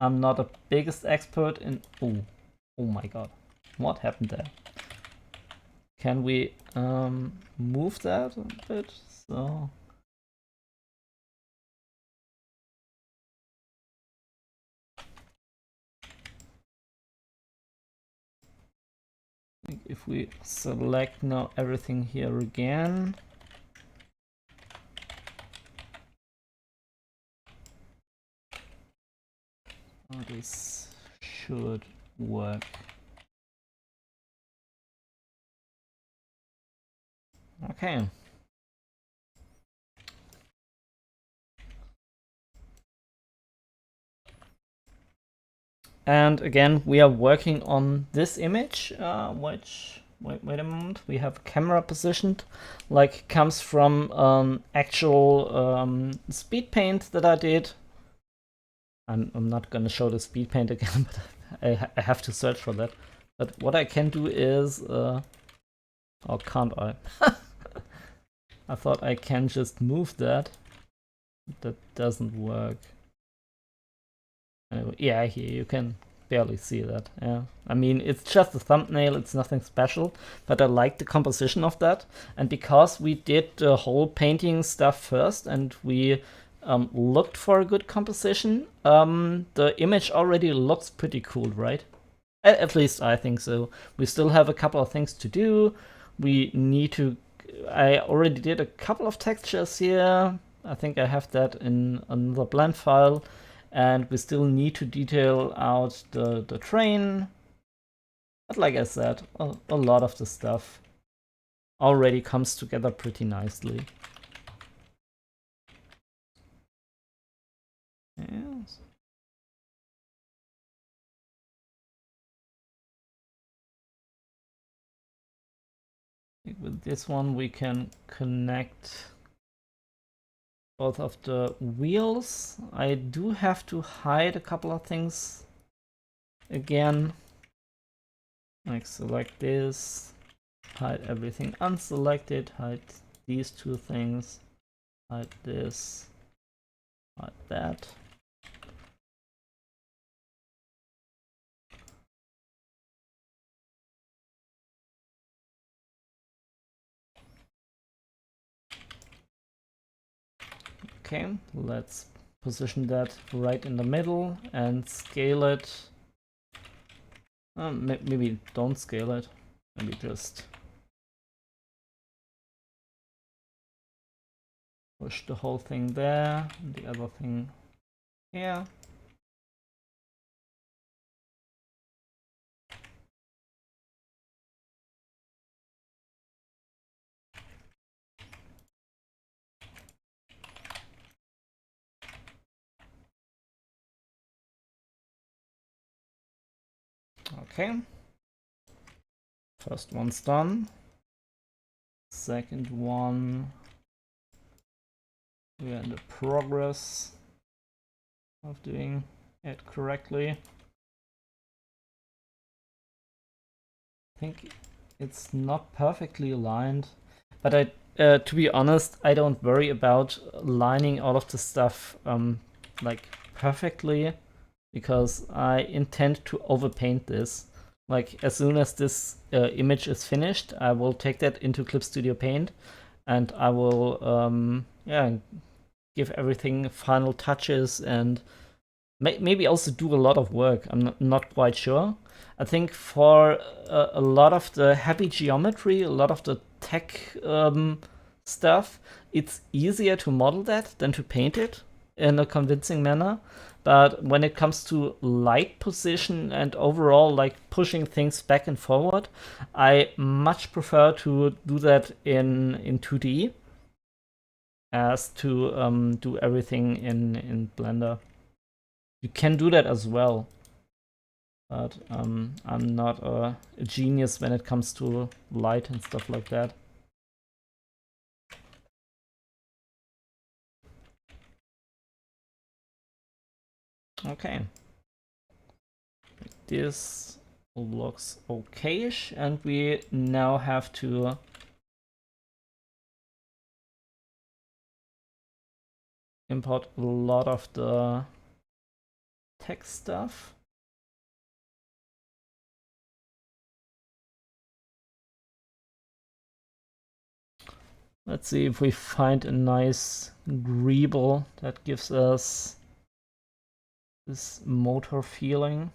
I'm not the biggest expert in... Oh my god. What happened there? Can we move that a bit? So... if we select now everything here again... this should work. Okay. And again, we are working on this image, which, wait a moment, we have a camera positioned, like comes from actual speed paint that I did. I'm not gonna show the speed paint again, but I have to search for that. But what I can do is, or can't I? I thought I can just move that. That doesn't work. Anyway, yeah, here you can barely see that. Yeah, I mean, it's just a thumbnail, it's nothing special, but I like the composition of that. And because we did the whole painting stuff first and we looked for a good composition, the image already looks pretty cool, right? At least I think so. We still have a couple of things to do. We need to... I already did a couple of textures here. I think I have that in another blend file. And we still need to detail out the train. But like I said, a lot of the stuff already comes together pretty nicely. Yes. With this one we can connect both of the wheels. I do have to hide a couple of things again. Like select this, hide everything unselected, hide these two things, hide this, hide that. Okay, let's position that right in the middle and scale it. Maybe don't scale it, maybe just push the whole thing there, and the other thing here. Okay, first one's done. Second one, we are in the progress of doing it correctly. I think it's not perfectly aligned, but to be honest, I don't worry about lining all of the stuff like perfectly, because I intend to overpaint this. Like as soon as this image is finished, I will take that into Clip Studio Paint and I will give everything final touches and maybe also do a lot of work. I'm not quite sure. I think for a lot of the heavy geometry, a lot of the tech stuff, it's easier to model that than to paint it in a convincing manner. But when it comes to light position and overall like pushing things back and forward, I much prefer to do that in 2D as to do everything in Blender. You can do that as well, but I'm not a genius when it comes to light and stuff like that. Okay. This looks okayish, and we now have to import a lot of the text stuff. Let's see if we find a nice greeble that gives us this motor feeling.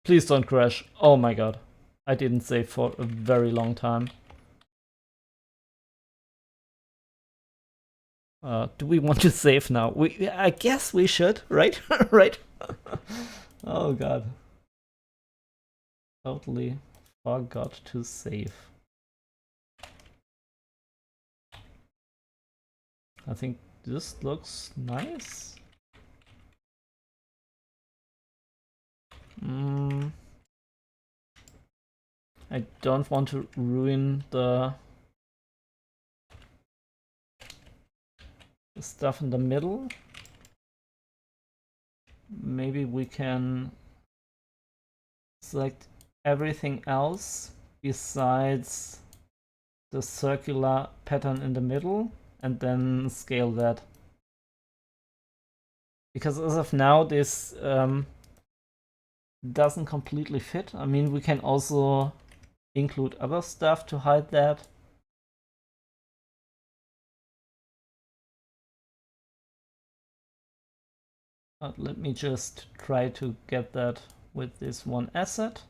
Please don't crash. Oh my god. I didn't save for a very long time. Do we want to save now? I guess we should, right? Right? Oh god. Totally forgot to save. I think this looks nice. I don't want to ruin the stuff in the middle. Maybe we can select everything else besides the circular pattern in the middle and then scale that. Because as of now, this doesn't completely fit. I mean, we can also include other stuff to hide that. But let me just try to get that with this one asset.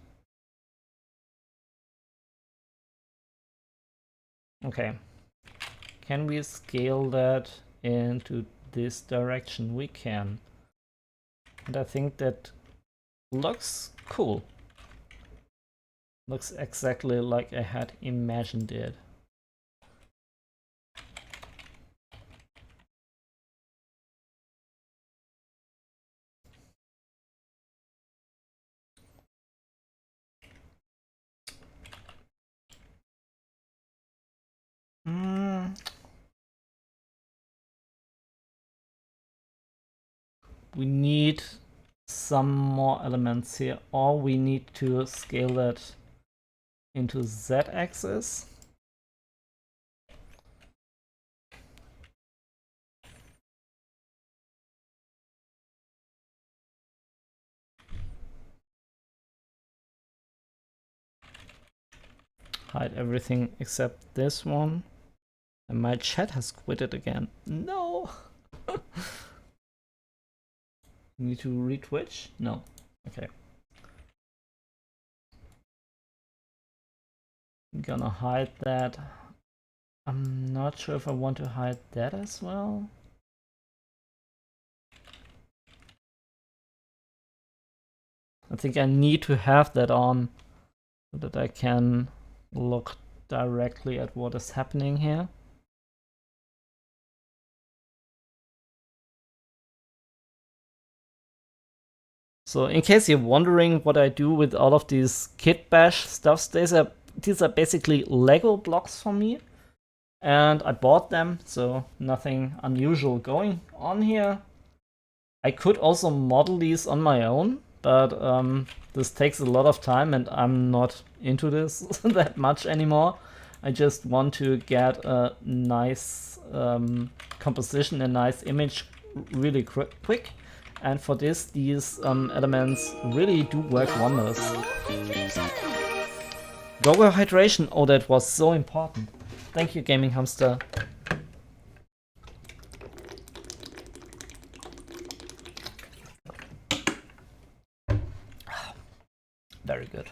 Okay. Can we scale that into this direction? We can. And I think that looks cool. Looks exactly like I had imagined it. We need some more elements here, or we need to scale that into Z-axis. Hide everything except this one. And my chat has quitted again. No! Need to retwitch? No. Okay. I'm gonna hide that. I'm not sure if I want to hide that as well. I think I need to have that on so that I can look directly at what is happening here. So in case you're wondering what I do with all of these kit bash stuffs, these are basically Lego blocks for me. And I bought them, so nothing unusual going on here. I could also model these on my own, but this takes a lot of time and I'm not into this that much anymore. I just want to get a nice composition, a nice image really quick. And for this, these elements really do work wonders. Go-go hydration, oh that was so important. Thank you, Gaming Hamster. Very good.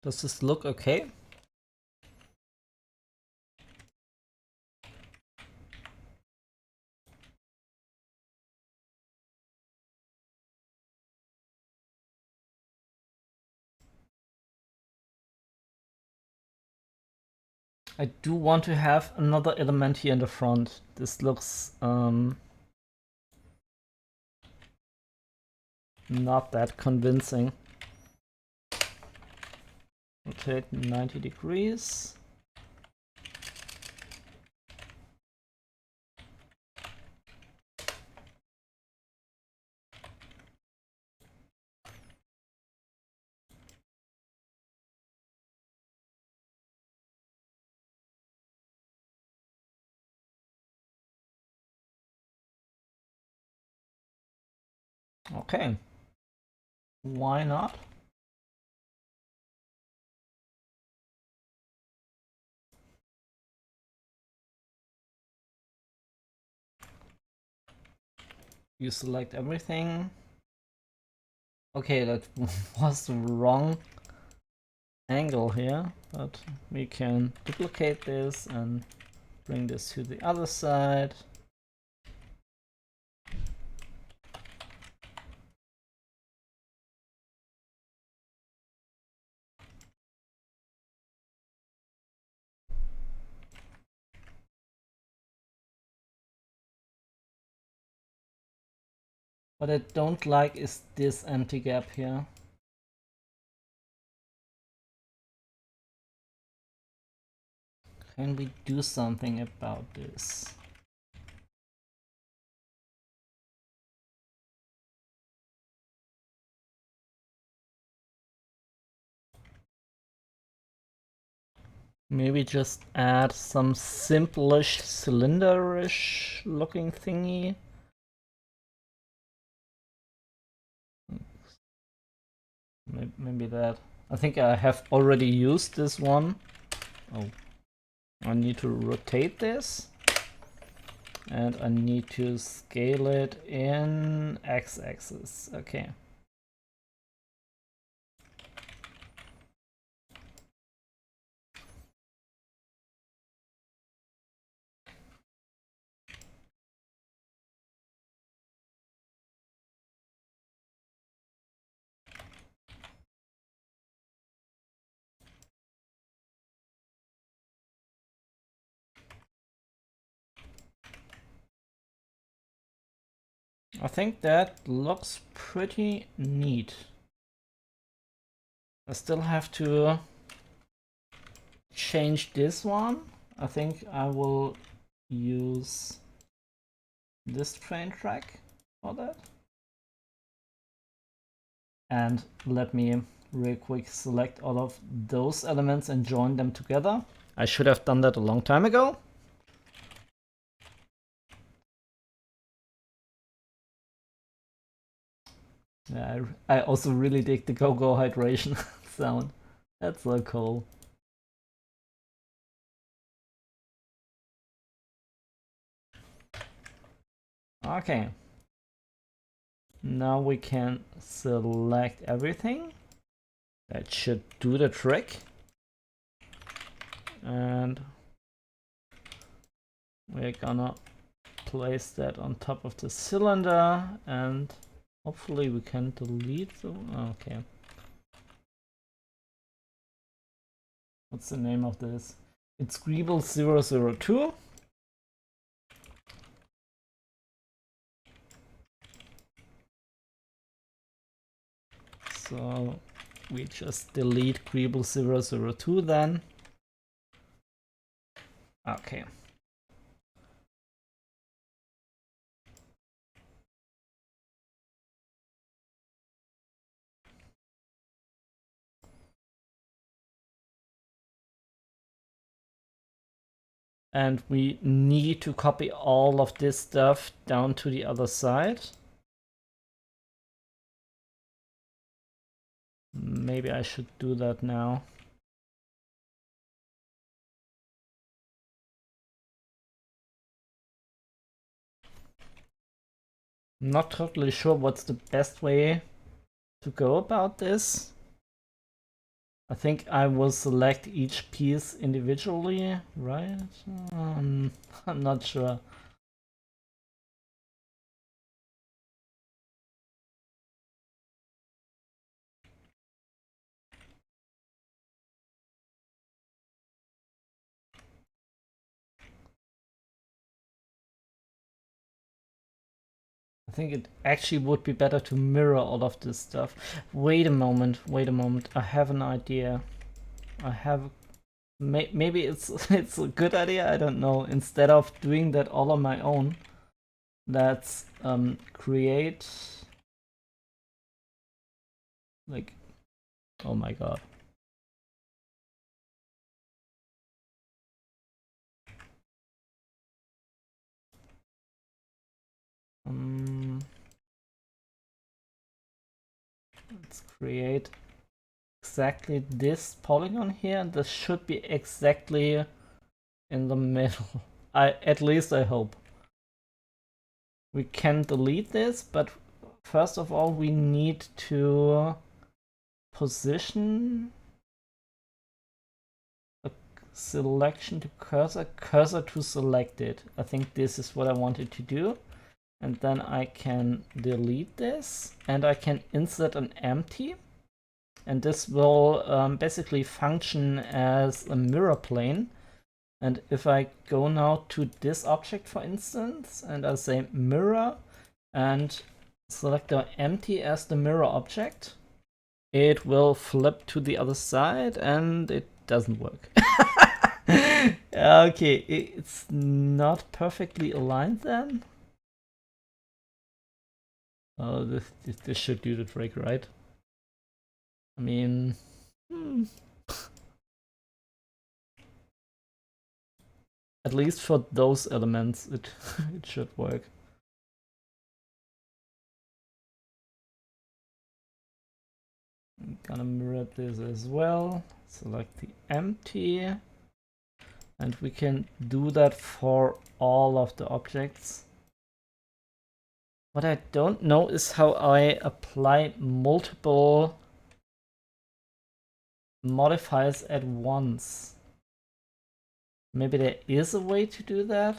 Does this look okay? I do want to have another element here in the front. This looks not that convincing. Rotate 90 degrees. Okay. Why not? You select everything. Okay, that was the wrong angle here, but we can duplicate this and bring this to the other side. What I don't like is this empty gap here. Can we do something about this? Maybe just add some simplish, cylinderish looking thingy. Maybe that. I think I have already used this one. Oh, I need to rotate this. And I need to scale it in x-axis. Okay. I think that looks pretty neat. I still have to change this one. I think I will use this train track for that. And let me real quick select all of those elements and join them together. I should have done that a long time ago. Yeah, I also really dig the go-go hydration sound. That's so cool. Okay. Now we can select everything. That should do the trick. And we're gonna place that on top of the cylinder, and hopefully we can delete the... Okay. What's the name of this? It's Greeble 002. So we just delete Greeble 002 then. Okay. And we need to copy all of this stuff down to the other side. Maybe I should do that now. Not totally sure what's the best way to go about this. I think I will select each piece individually, right? I'm not sure. I think it actually would be better to mirror all of this stuff. Wait a moment, I have an idea. I have maybe it's it's a good idea, I don't know. Instead of doing that all on my own, let's create like, oh my god. Let's create exactly this polygon here, and this should be exactly in the middle. At least I hope. We can delete this, but first of all we need to position a selection to cursor to selected. I think this is what I wanted to do. And then I can delete this and I can insert an empty. And this will basically function as a mirror plane. And if I go now to this object, for instance, and I say mirror and select the empty as the mirror object, it will flip to the other side and it doesn't work. Okay, it's not perfectly aligned then. Oh, this should do the trick, right? I mean, at least for those elements, it it should work. I'm gonna mirror this as well. Select the empty, and we can do that for all of the objects. What I don't know is how I apply multiple modifiers at once. Maybe there is a way to do that,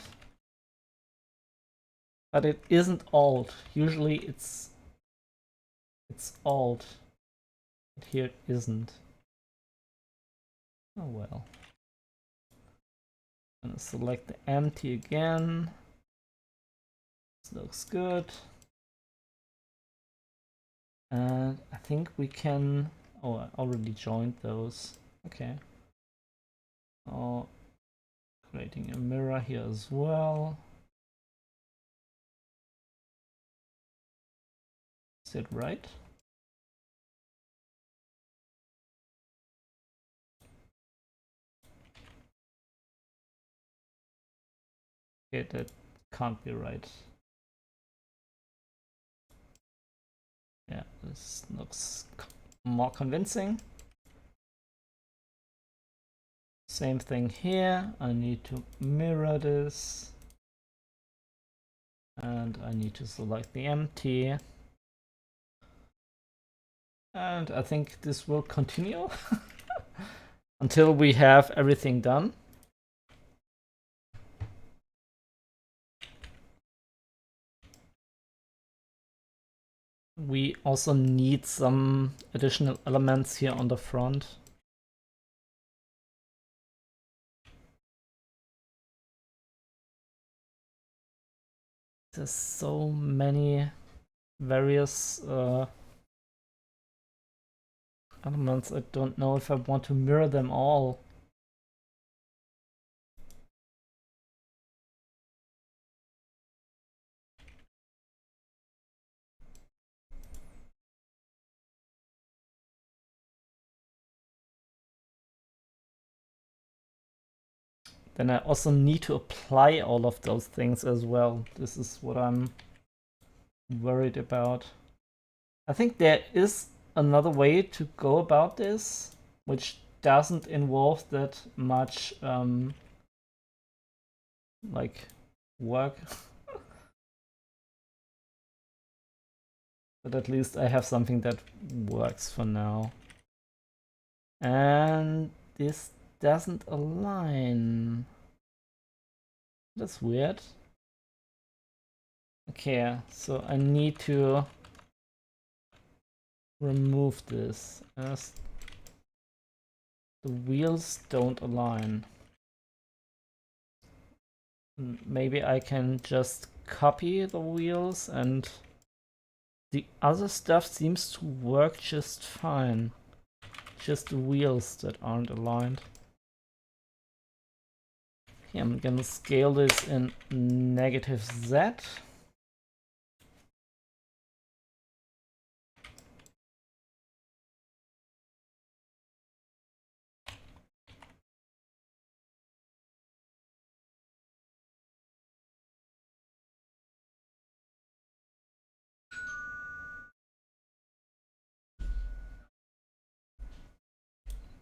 but it isn't alt. Usually it's alt. But here it isn't. Oh well. I'm gonna select the empty again. This looks good. And I think we can... Oh, I already joined those. Okay. Oh, creating a mirror here as well. Is it right? Okay, that can't be right. Yeah, this looks more convincing. Same thing here. I need to mirror this. And I need to select the empty. And I think this will continue until we have everything done. We also need some additional elements here on the front. There's so many various elements. I don't know if I want to mirror them all. Then I also need to apply all of those things as well. This is what I'm worried about. I think there is another way to go about this, which doesn't involve that much like work. But at least I have something that works for now. And this doesn't align. That's weird. Okay, so I need to remove this as the wheels don't align. Maybe I can just copy the wheels and the other stuff seems to work just fine. Just the wheels that aren't aligned. Okay, I'm gonna scale this in -Z.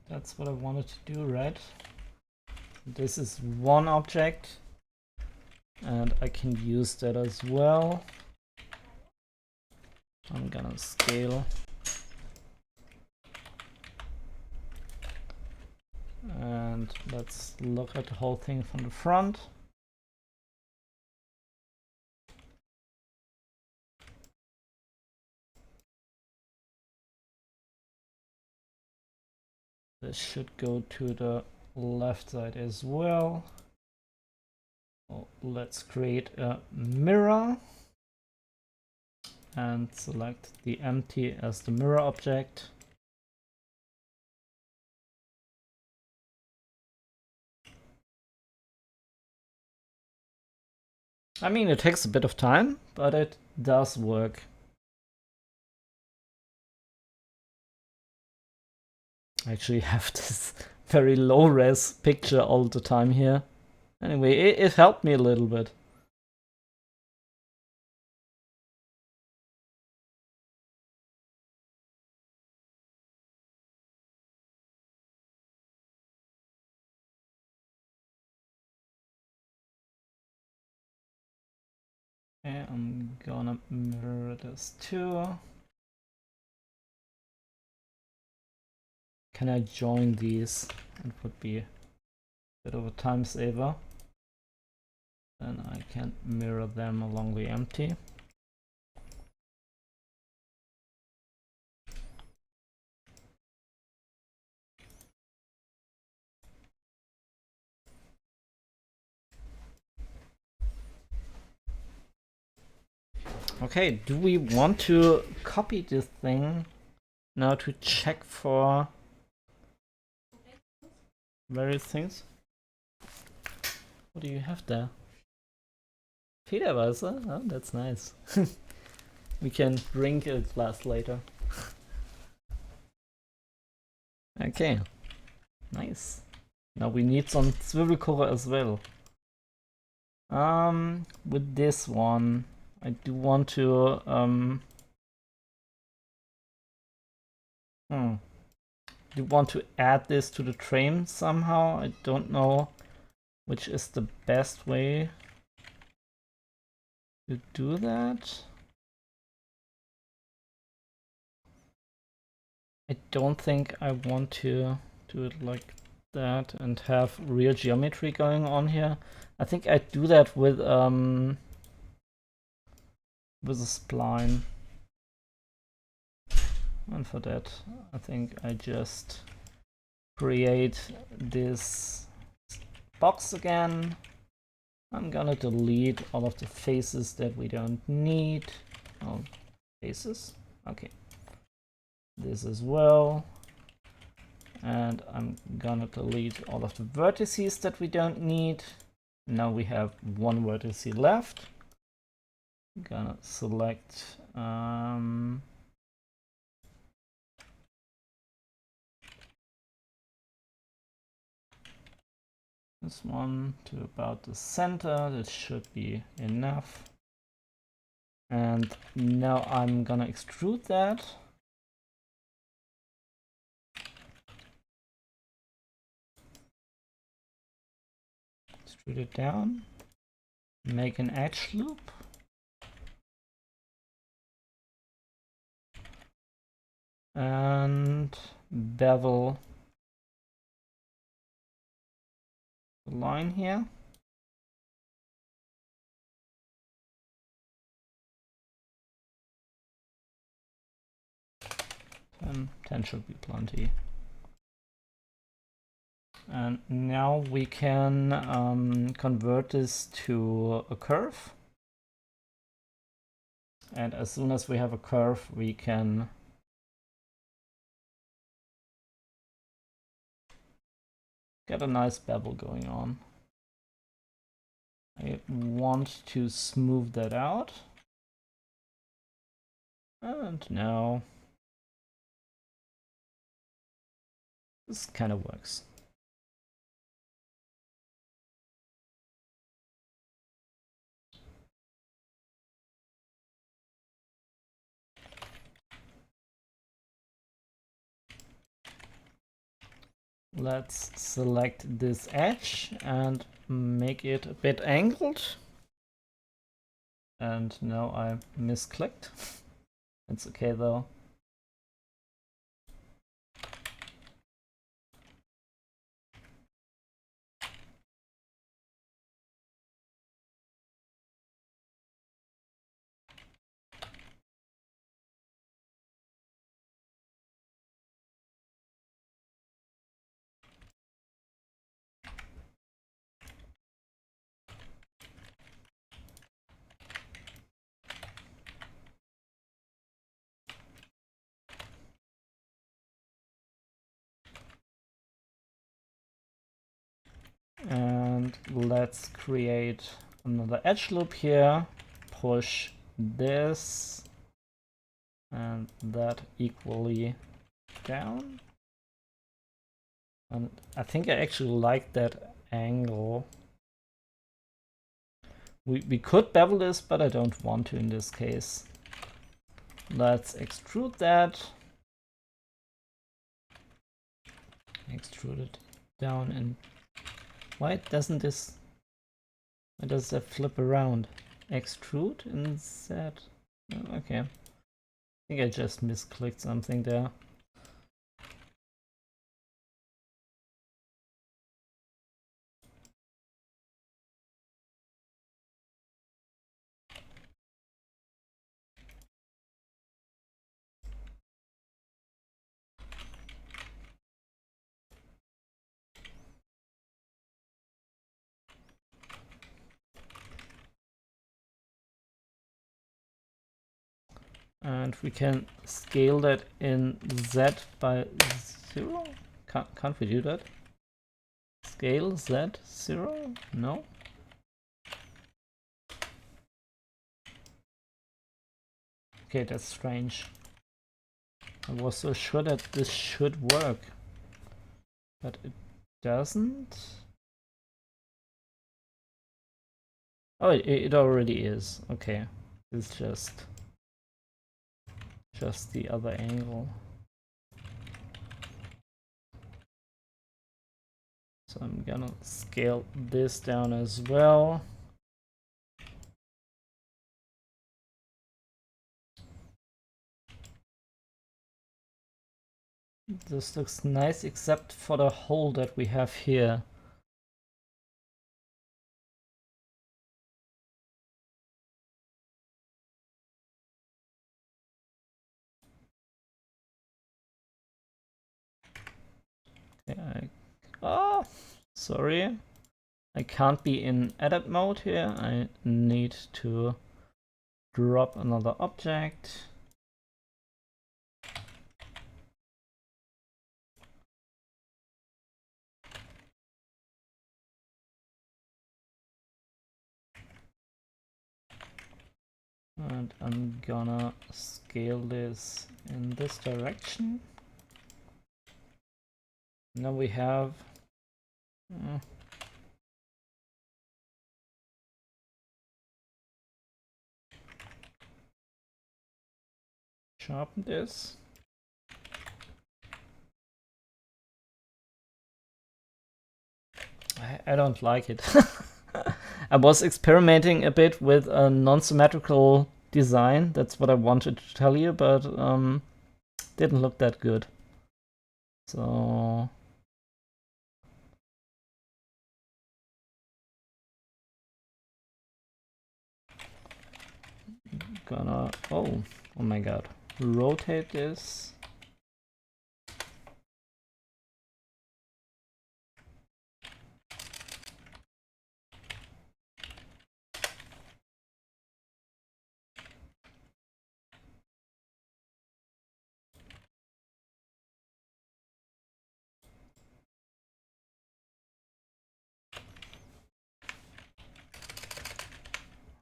That's what I wanted to do, right? This is one object, and I can use that as well. I'm gonna scale. And let's look at the whole thing from the front. This should go to the left side as well. Well, let's create a mirror and select the empty as the mirror object. I mean, it takes a bit of time, but it does work. I actually have this very low res picture all the time here. Anyway, it helped me a little bit. Okay, I'm gonna mirror this too. Can I join these? It would be a bit of a time saver. Then I can mirror them along the empty. Okay, do we want to copy this thing now to check for various things? What do you have there? Federweißer? Oh, that's nice. We can drink a glass later. Okay, nice. Now we need some swivel cover as well. With this one, I do want to do want to add this to the train somehow. I don't know which is the best way to do that. I don't think I want to do it like that and have real geometry going on here. I think I do that with a spline. And for that, I think I just create this box again. I'm gonna delete all of the faces that we don't need. Oh, faces? Okay. This as well. And I'm gonna delete all of the vertices that we don't need. Now we have one vertex left. I'm gonna select this one to about the center. That should be enough. And now I'm gonna extrude that. Extrude it down. Make an edge loop. And bevel line here. And 10 should be plenty. And now we can convert this to a curve. And as soon as we have a curve, we can get a nice bevel going on. I want to smooth that out. And now this kind of works. Let's select this edge and make it a bit angled. And now I misclicked. It's okay though. And let's create another edge loop here, push this and that equally down. And I think I actually like that angle. We could bevel this, but I don't want to in this case. Let's extrude that. Extrude it down and why doesn't this, why does that flip around? Extrude instead? Oh, okay. I think I just misclicked something there. And we can scale that in Z by 0? Can't we do that? Scale Z 0? No? Okay, that's strange. I was so sure that this should work, but it doesn't. Oh, it already is. Okay, it's just the other angle. So I'm gonna scale this down as well. This looks nice except for the hole that we have here. Okay, oh, sorry. I can't be in edit mode here. I need to drop another object. And I'm gonna scale this in this direction. Now we have sharpen this. I don't like it. I was experimenting a bit with a non-symmetrical design. That's what I wanted to tell you, but didn't look that good. So gonna, oh my god, rotate this.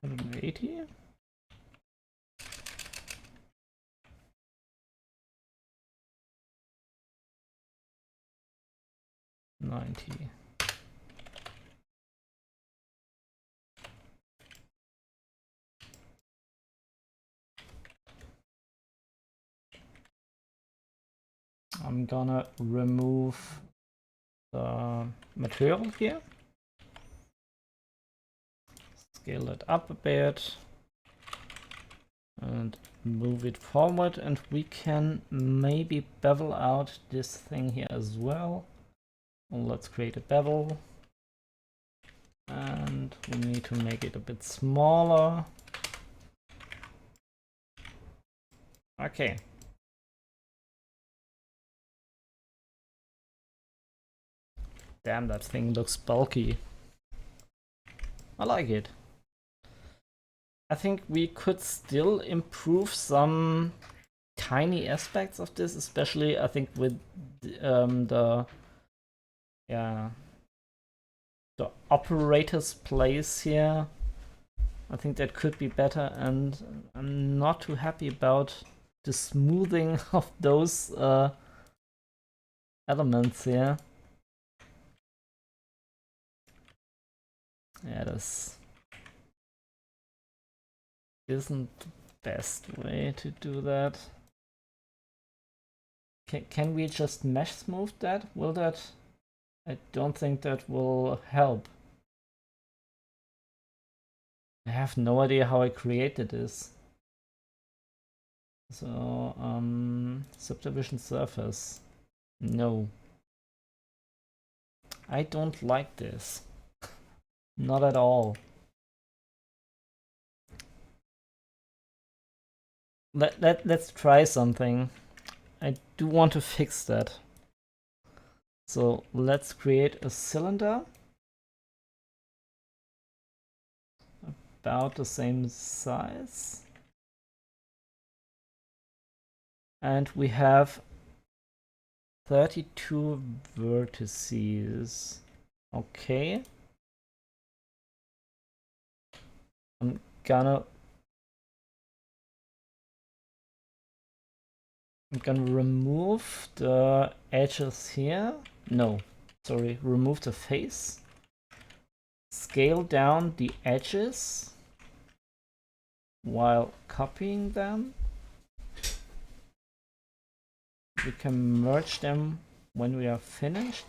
$180. 90. I'm gonna remove the material here. Scale it up a bit and move it forward, and we can maybe bevel out this thing here as well. Let's create a bevel, and we need to make it a bit smaller. Okay. Damn, that thing looks bulky. I like it. I think we could still improve some tiny aspects of this, especially I think with the operator's place here. I think that could be better, and I'm not too happy about the smoothing of those elements here. Yeah, this isn't the best way to do that. Can we just mesh smooth that? Will that? I don't think that will help. I have no idea how I created this. So, subdivision surface. No. I don't like this. Not at all. Let's try something. I do want to fix that. So let's create a cylinder about the same size. And we have 32 vertices. Okay. I'm gonna remove the edges here. No, sorry, remove the face. Scale down the edges while copying them. We can merge them when we are finished.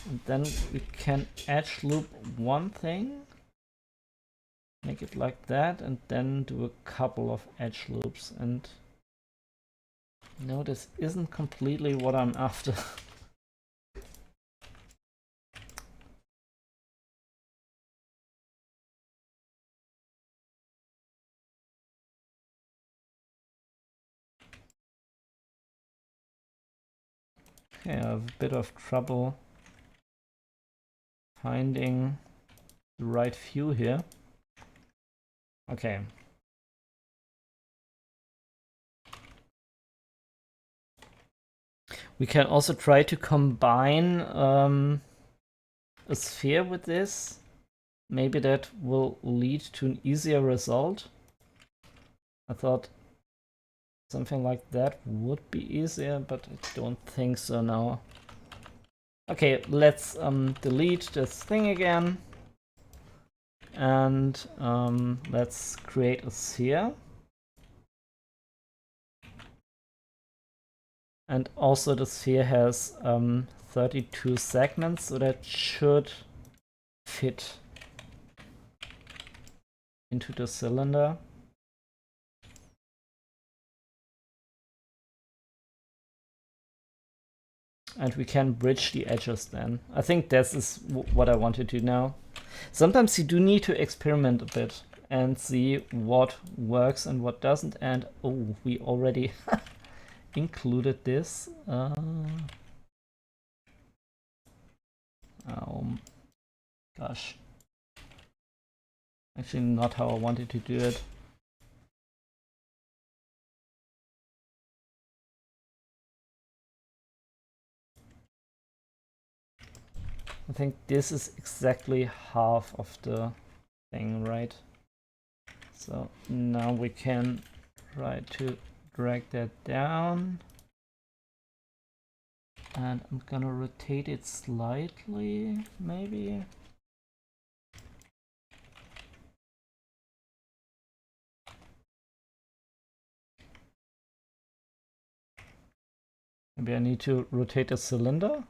And then we can edge loop one thing. Make it like that, and then do a couple of edge loops. And no, this isn't completely what I'm after. Okay, I have a bit of trouble finding the right view here. Okay. We can also try to combine a sphere with this. Maybe that will lead to an easier result. I thought something like that would be easier, but I don't think so now. Okay, let's delete this thing again. And let's create a sphere. And also the sphere has 32 segments, so that should fit into the cylinder. And we can bridge the edges then. I think this is what I want to do now. Sometimes you do need to experiment a bit. and see what works and what doesn't. And oh, we already included this. Gosh. Actually, not how I wanted to do it. I think this is exactly half of the thing, right? So now we can try to drag that down. And I'm gonna rotate it slightly, maybe. Maybe I need to rotate the cylinder.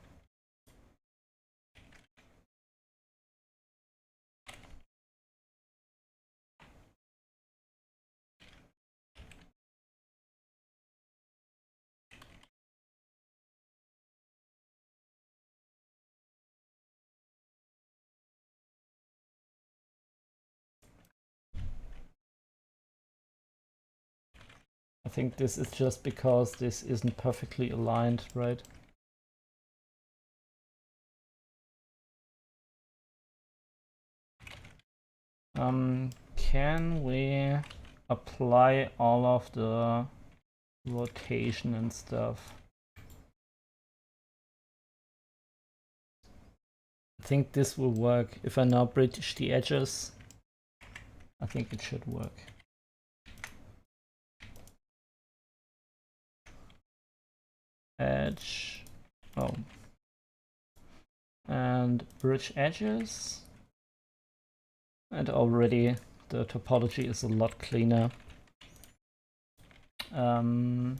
I think this is just because this isn't perfectly aligned, right? Can we apply all of the rotation and stuff? I think this will work. If I now bridge the edges, I think it should work. Edge, oh, and bridge edges, and already the topology is a lot cleaner. Can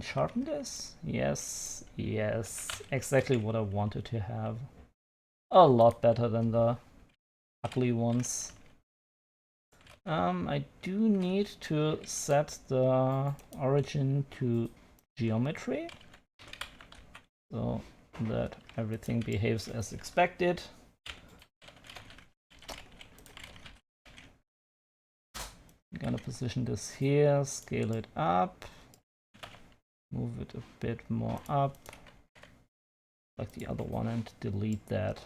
sharpen this? Yes, yes, exactly what I wanted to have. A lot better than the ugly ones. I do need to set the origin to geometry so that everything behaves as expected. I'm gonna position this here, scale it up, move it a bit more up like the other one, and delete that.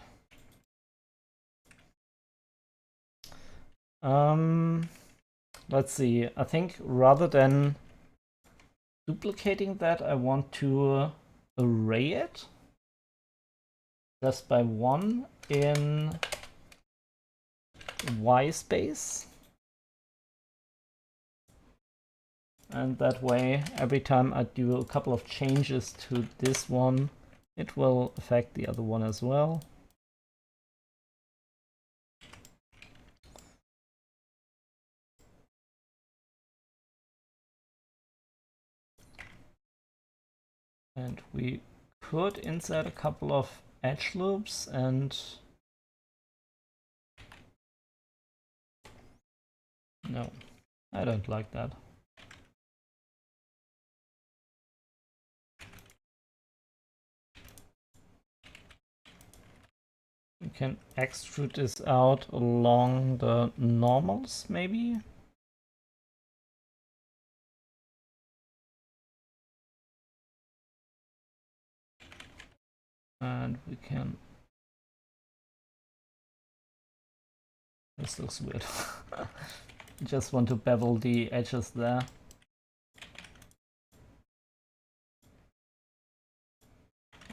Let's see, I think rather than duplicating that, I want to array it just by 1 in Y space. And that way, every time I do a couple of changes to this one, it will affect the other one as well. And we could insert a couple of edge loops, and no, I don't like that. We can extrude this out along the normals, maybe. And we can... This looks weird. Just want to bevel the edges there.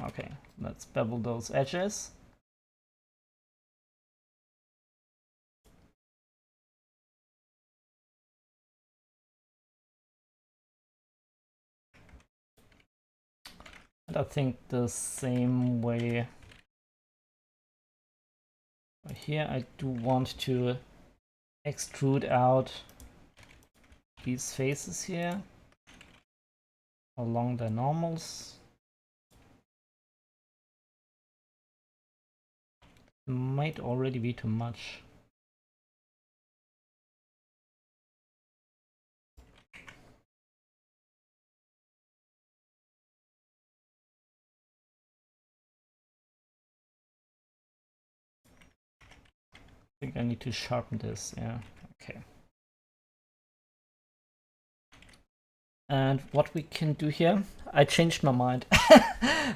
Okay, let's bevel those edges. And I think the same way here, I do want to extrude out these faces here along the normals. Might already be too much. think I need to sharpen this, yeah, okay. And what we can do here, I changed my mind.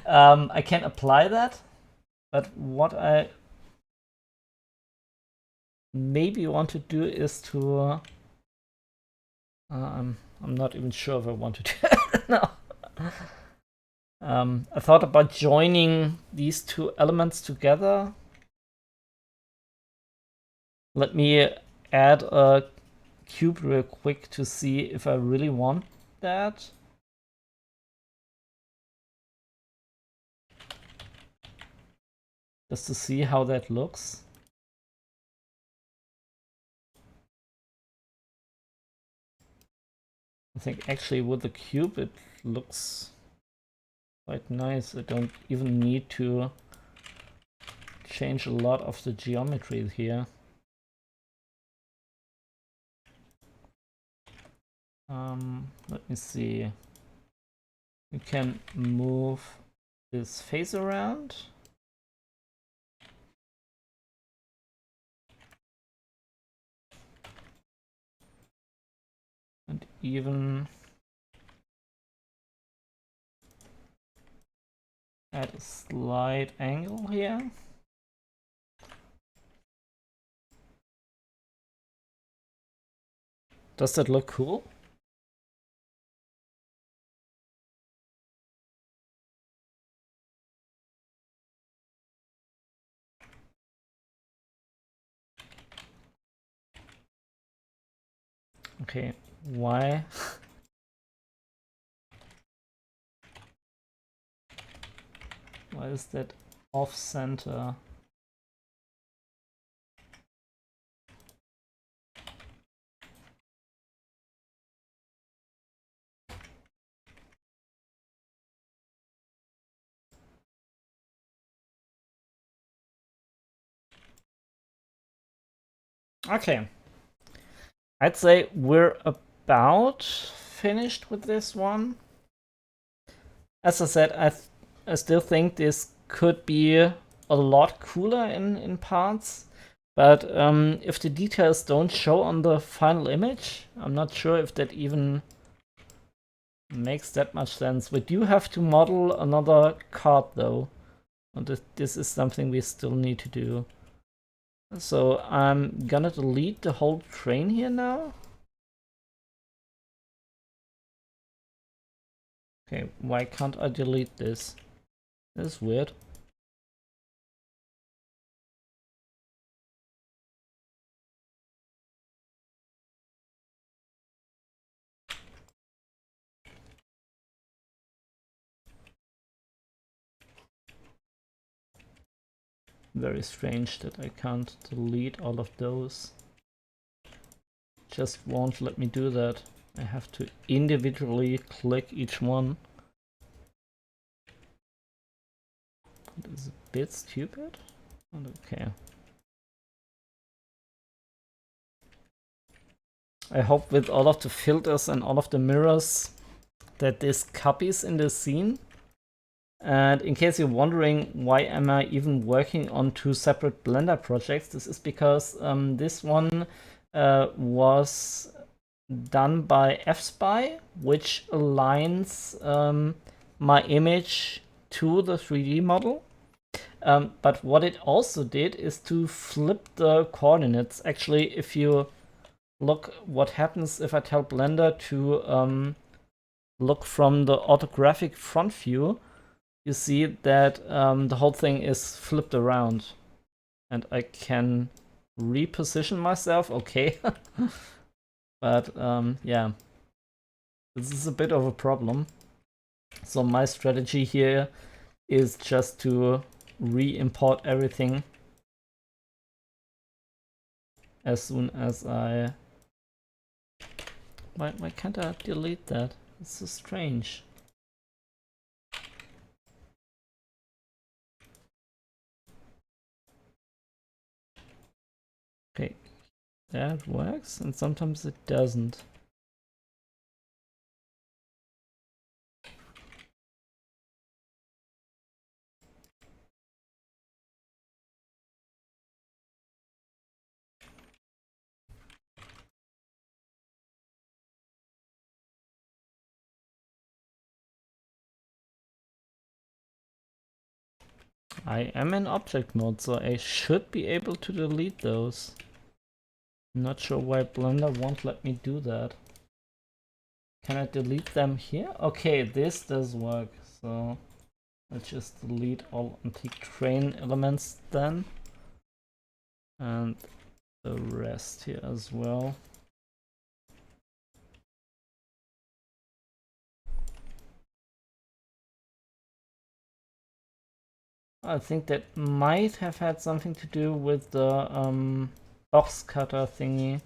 I can apply that, but what I maybe want to do is to, I'm not even sure if I want to do it now. I thought about joining these two elements together. Let me add a cube real quick to see if I really want that. Just to see how that looks. I think actually with the cube it looks quite nice. I don't even need to change a lot of the geometry here. Let me see. We can move this face around. And even add a slight angle here. Does that look cool? Okay, why? Why is that off center? Okay. I'd say we're about finished with this one. As I said, I still think this could be a lot cooler in parts. But if the details don't show on the final image, I'm not sure if that even makes that much sense. We do have to model another card though. And this is something we still need to do. So I'm gonna delete the whole train here now. Okay, why can't I delete this? This is weird. Very strange that I can't delete all of those. Just won't let me do that. I have to individually click each one. It is a bit stupid. Okay. I hope with all of the filters and all of the mirrors that this copies in the scene. And in case you're wondering why am I even working on two separate Blender projects, this is because this one was done by FSpy, which aligns my image to the 3D model. But what it also did is to flip the coordinates. Actually, if you look what happens if I tell Blender to look from the orthographic front view, you see that the whole thing is flipped around. And I can reposition myself, okay. But yeah, this is a bit of a problem. So my strategy here is just to re-import everything as soon as I... Why can't I delete that? It's so strange. Okay, that works, and sometimes it doesn't. I am in object mode, so I should be able to delete those. Not sure why Blender won't let me do that. Can I delete them here? Okay, this does work. So let's just delete all antique train elements then. And the rest here as well. I think that might have had something to do with the box cutter thingy.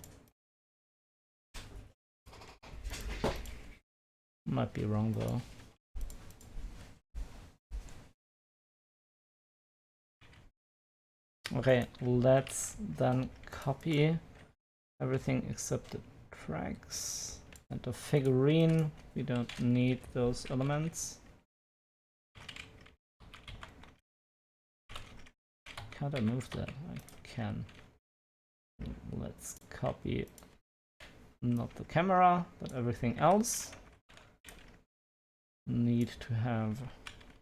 Might be wrong though. Okay, let's then copy everything except the tracks and the figurine. We don't need those elements. Can't I move that? I can. Let's copy not the camera, but everything else. Need to have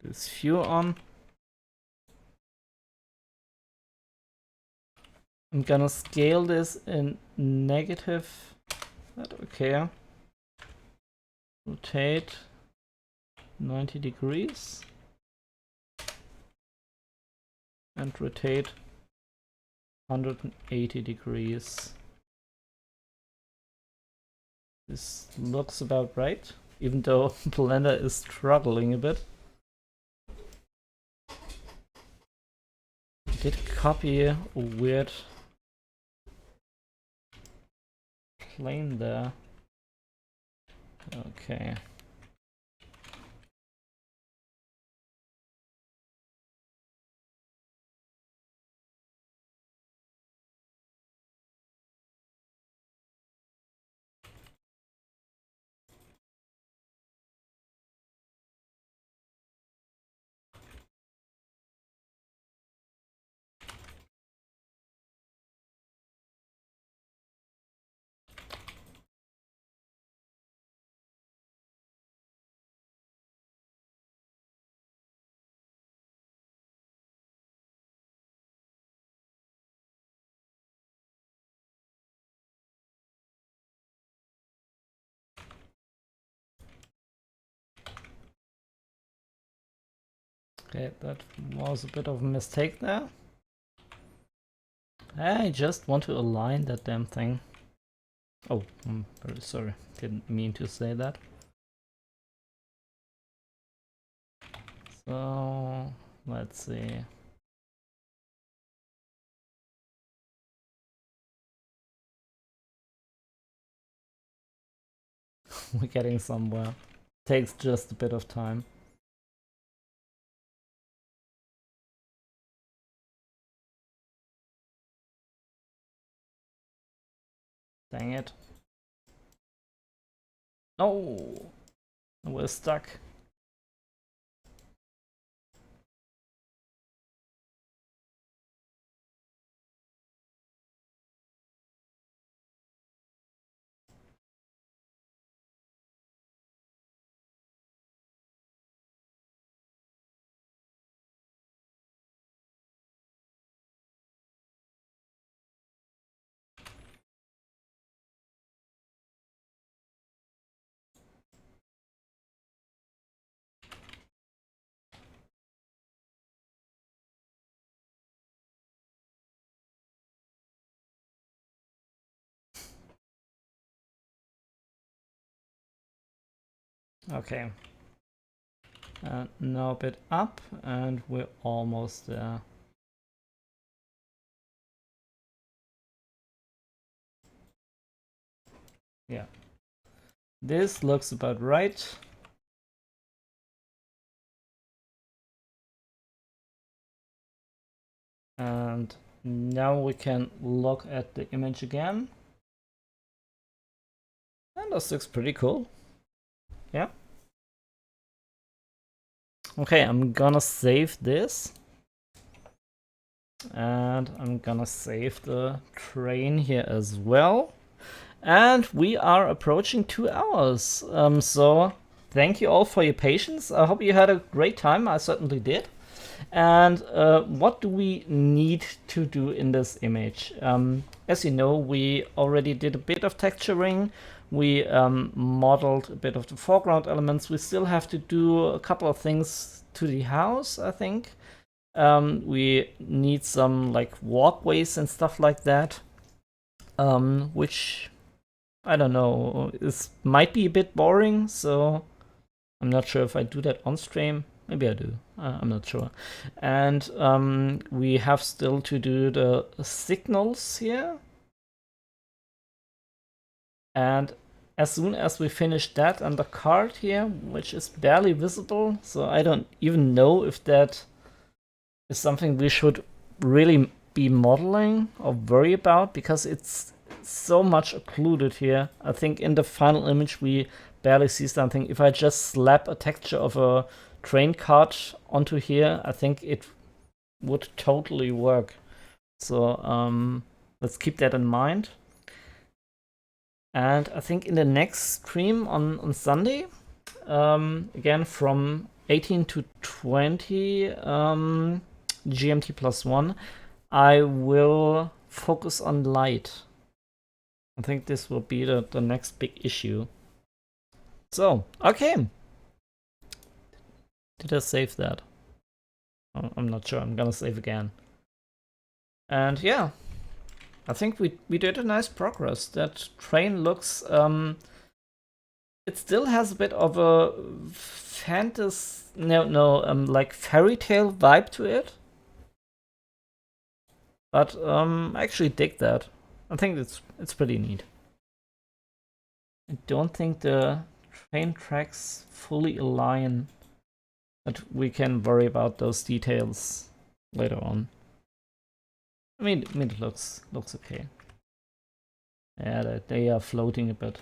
this view on. I'm gonna scale this in negative. Okay. Rotate 90 degrees. And rotate 180 degrees. This looks about right, even though Blender is struggling a bit. I did copy a weird plane there. Okay. Okay, that was a bit of a mistake there. I just want to align that damn thing. Oh, I'm very sorry. Didn't mean to say that. So, let's see. We're getting somewhere. Takes just a bit of time. Dang it. No! We're stuck. Okay. Now a bit up, and we're almost there. Yeah. This looks about right. And now we can look at the image again. And this looks pretty cool. Yeah. Okay, I'm gonna save this. And I'm gonna save the train here as well. And we are approaching 2 hours. So thank you all for your patience. I hope you had a great time. I certainly did. And what do we need to do in this image? As you know, we already did a bit of texturing. We modeled a bit of the foreground elements. We still have to do a couple of things to the house, I think. We need some like walkways and stuff like that, which I don't know, this might be a bit boring, so I'm not sure if I do that on stream. Maybe I do. I'm not sure. And we have still to do the signals here. And as soon as we finish that and the card here, which is barely visible, so I don't even know if that is something we should really be modeling or worry about, because it's so much occluded here. I think in the final image we barely see something. If I just slap a texture of a train cart onto here, I think it would totally work. So let's keep that in mind. And I think in the next stream on Sunday, again from 18 to 20 GMT +1, I will focus on light. I think this will be the next big issue. So, okay. Did I save that? I'm not sure. I'm gonna save again. And yeah, I think we did a nice progress. That train looks it still has a bit of a like fairy tale vibe to it. But I actually dig that. I think it's pretty neat. I don't think the train tracks fully align, but we can worry about those details later on. I mean it looks okay. Yeah, they are floating a bit.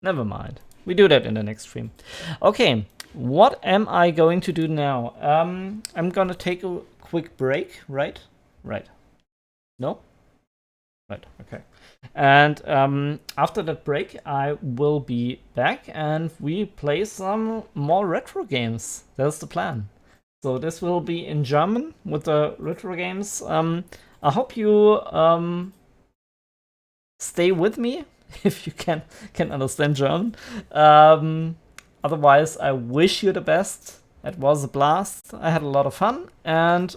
Never mind. We do that in the next stream. Okay, what am I going to do now? I'm gonna take a quick break, right? Right. No? Right, okay. And after that break, I will be back and we play some more retro games. That's the plan. So this will be in German with the retro games. I hope you stay with me if you can understand German. Otherwise, I wish you the best. It was a blast. I had a lot of fun. And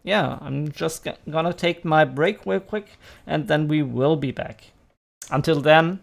yeah, I'm just gonna take my break real quick and then we will be back. Until then,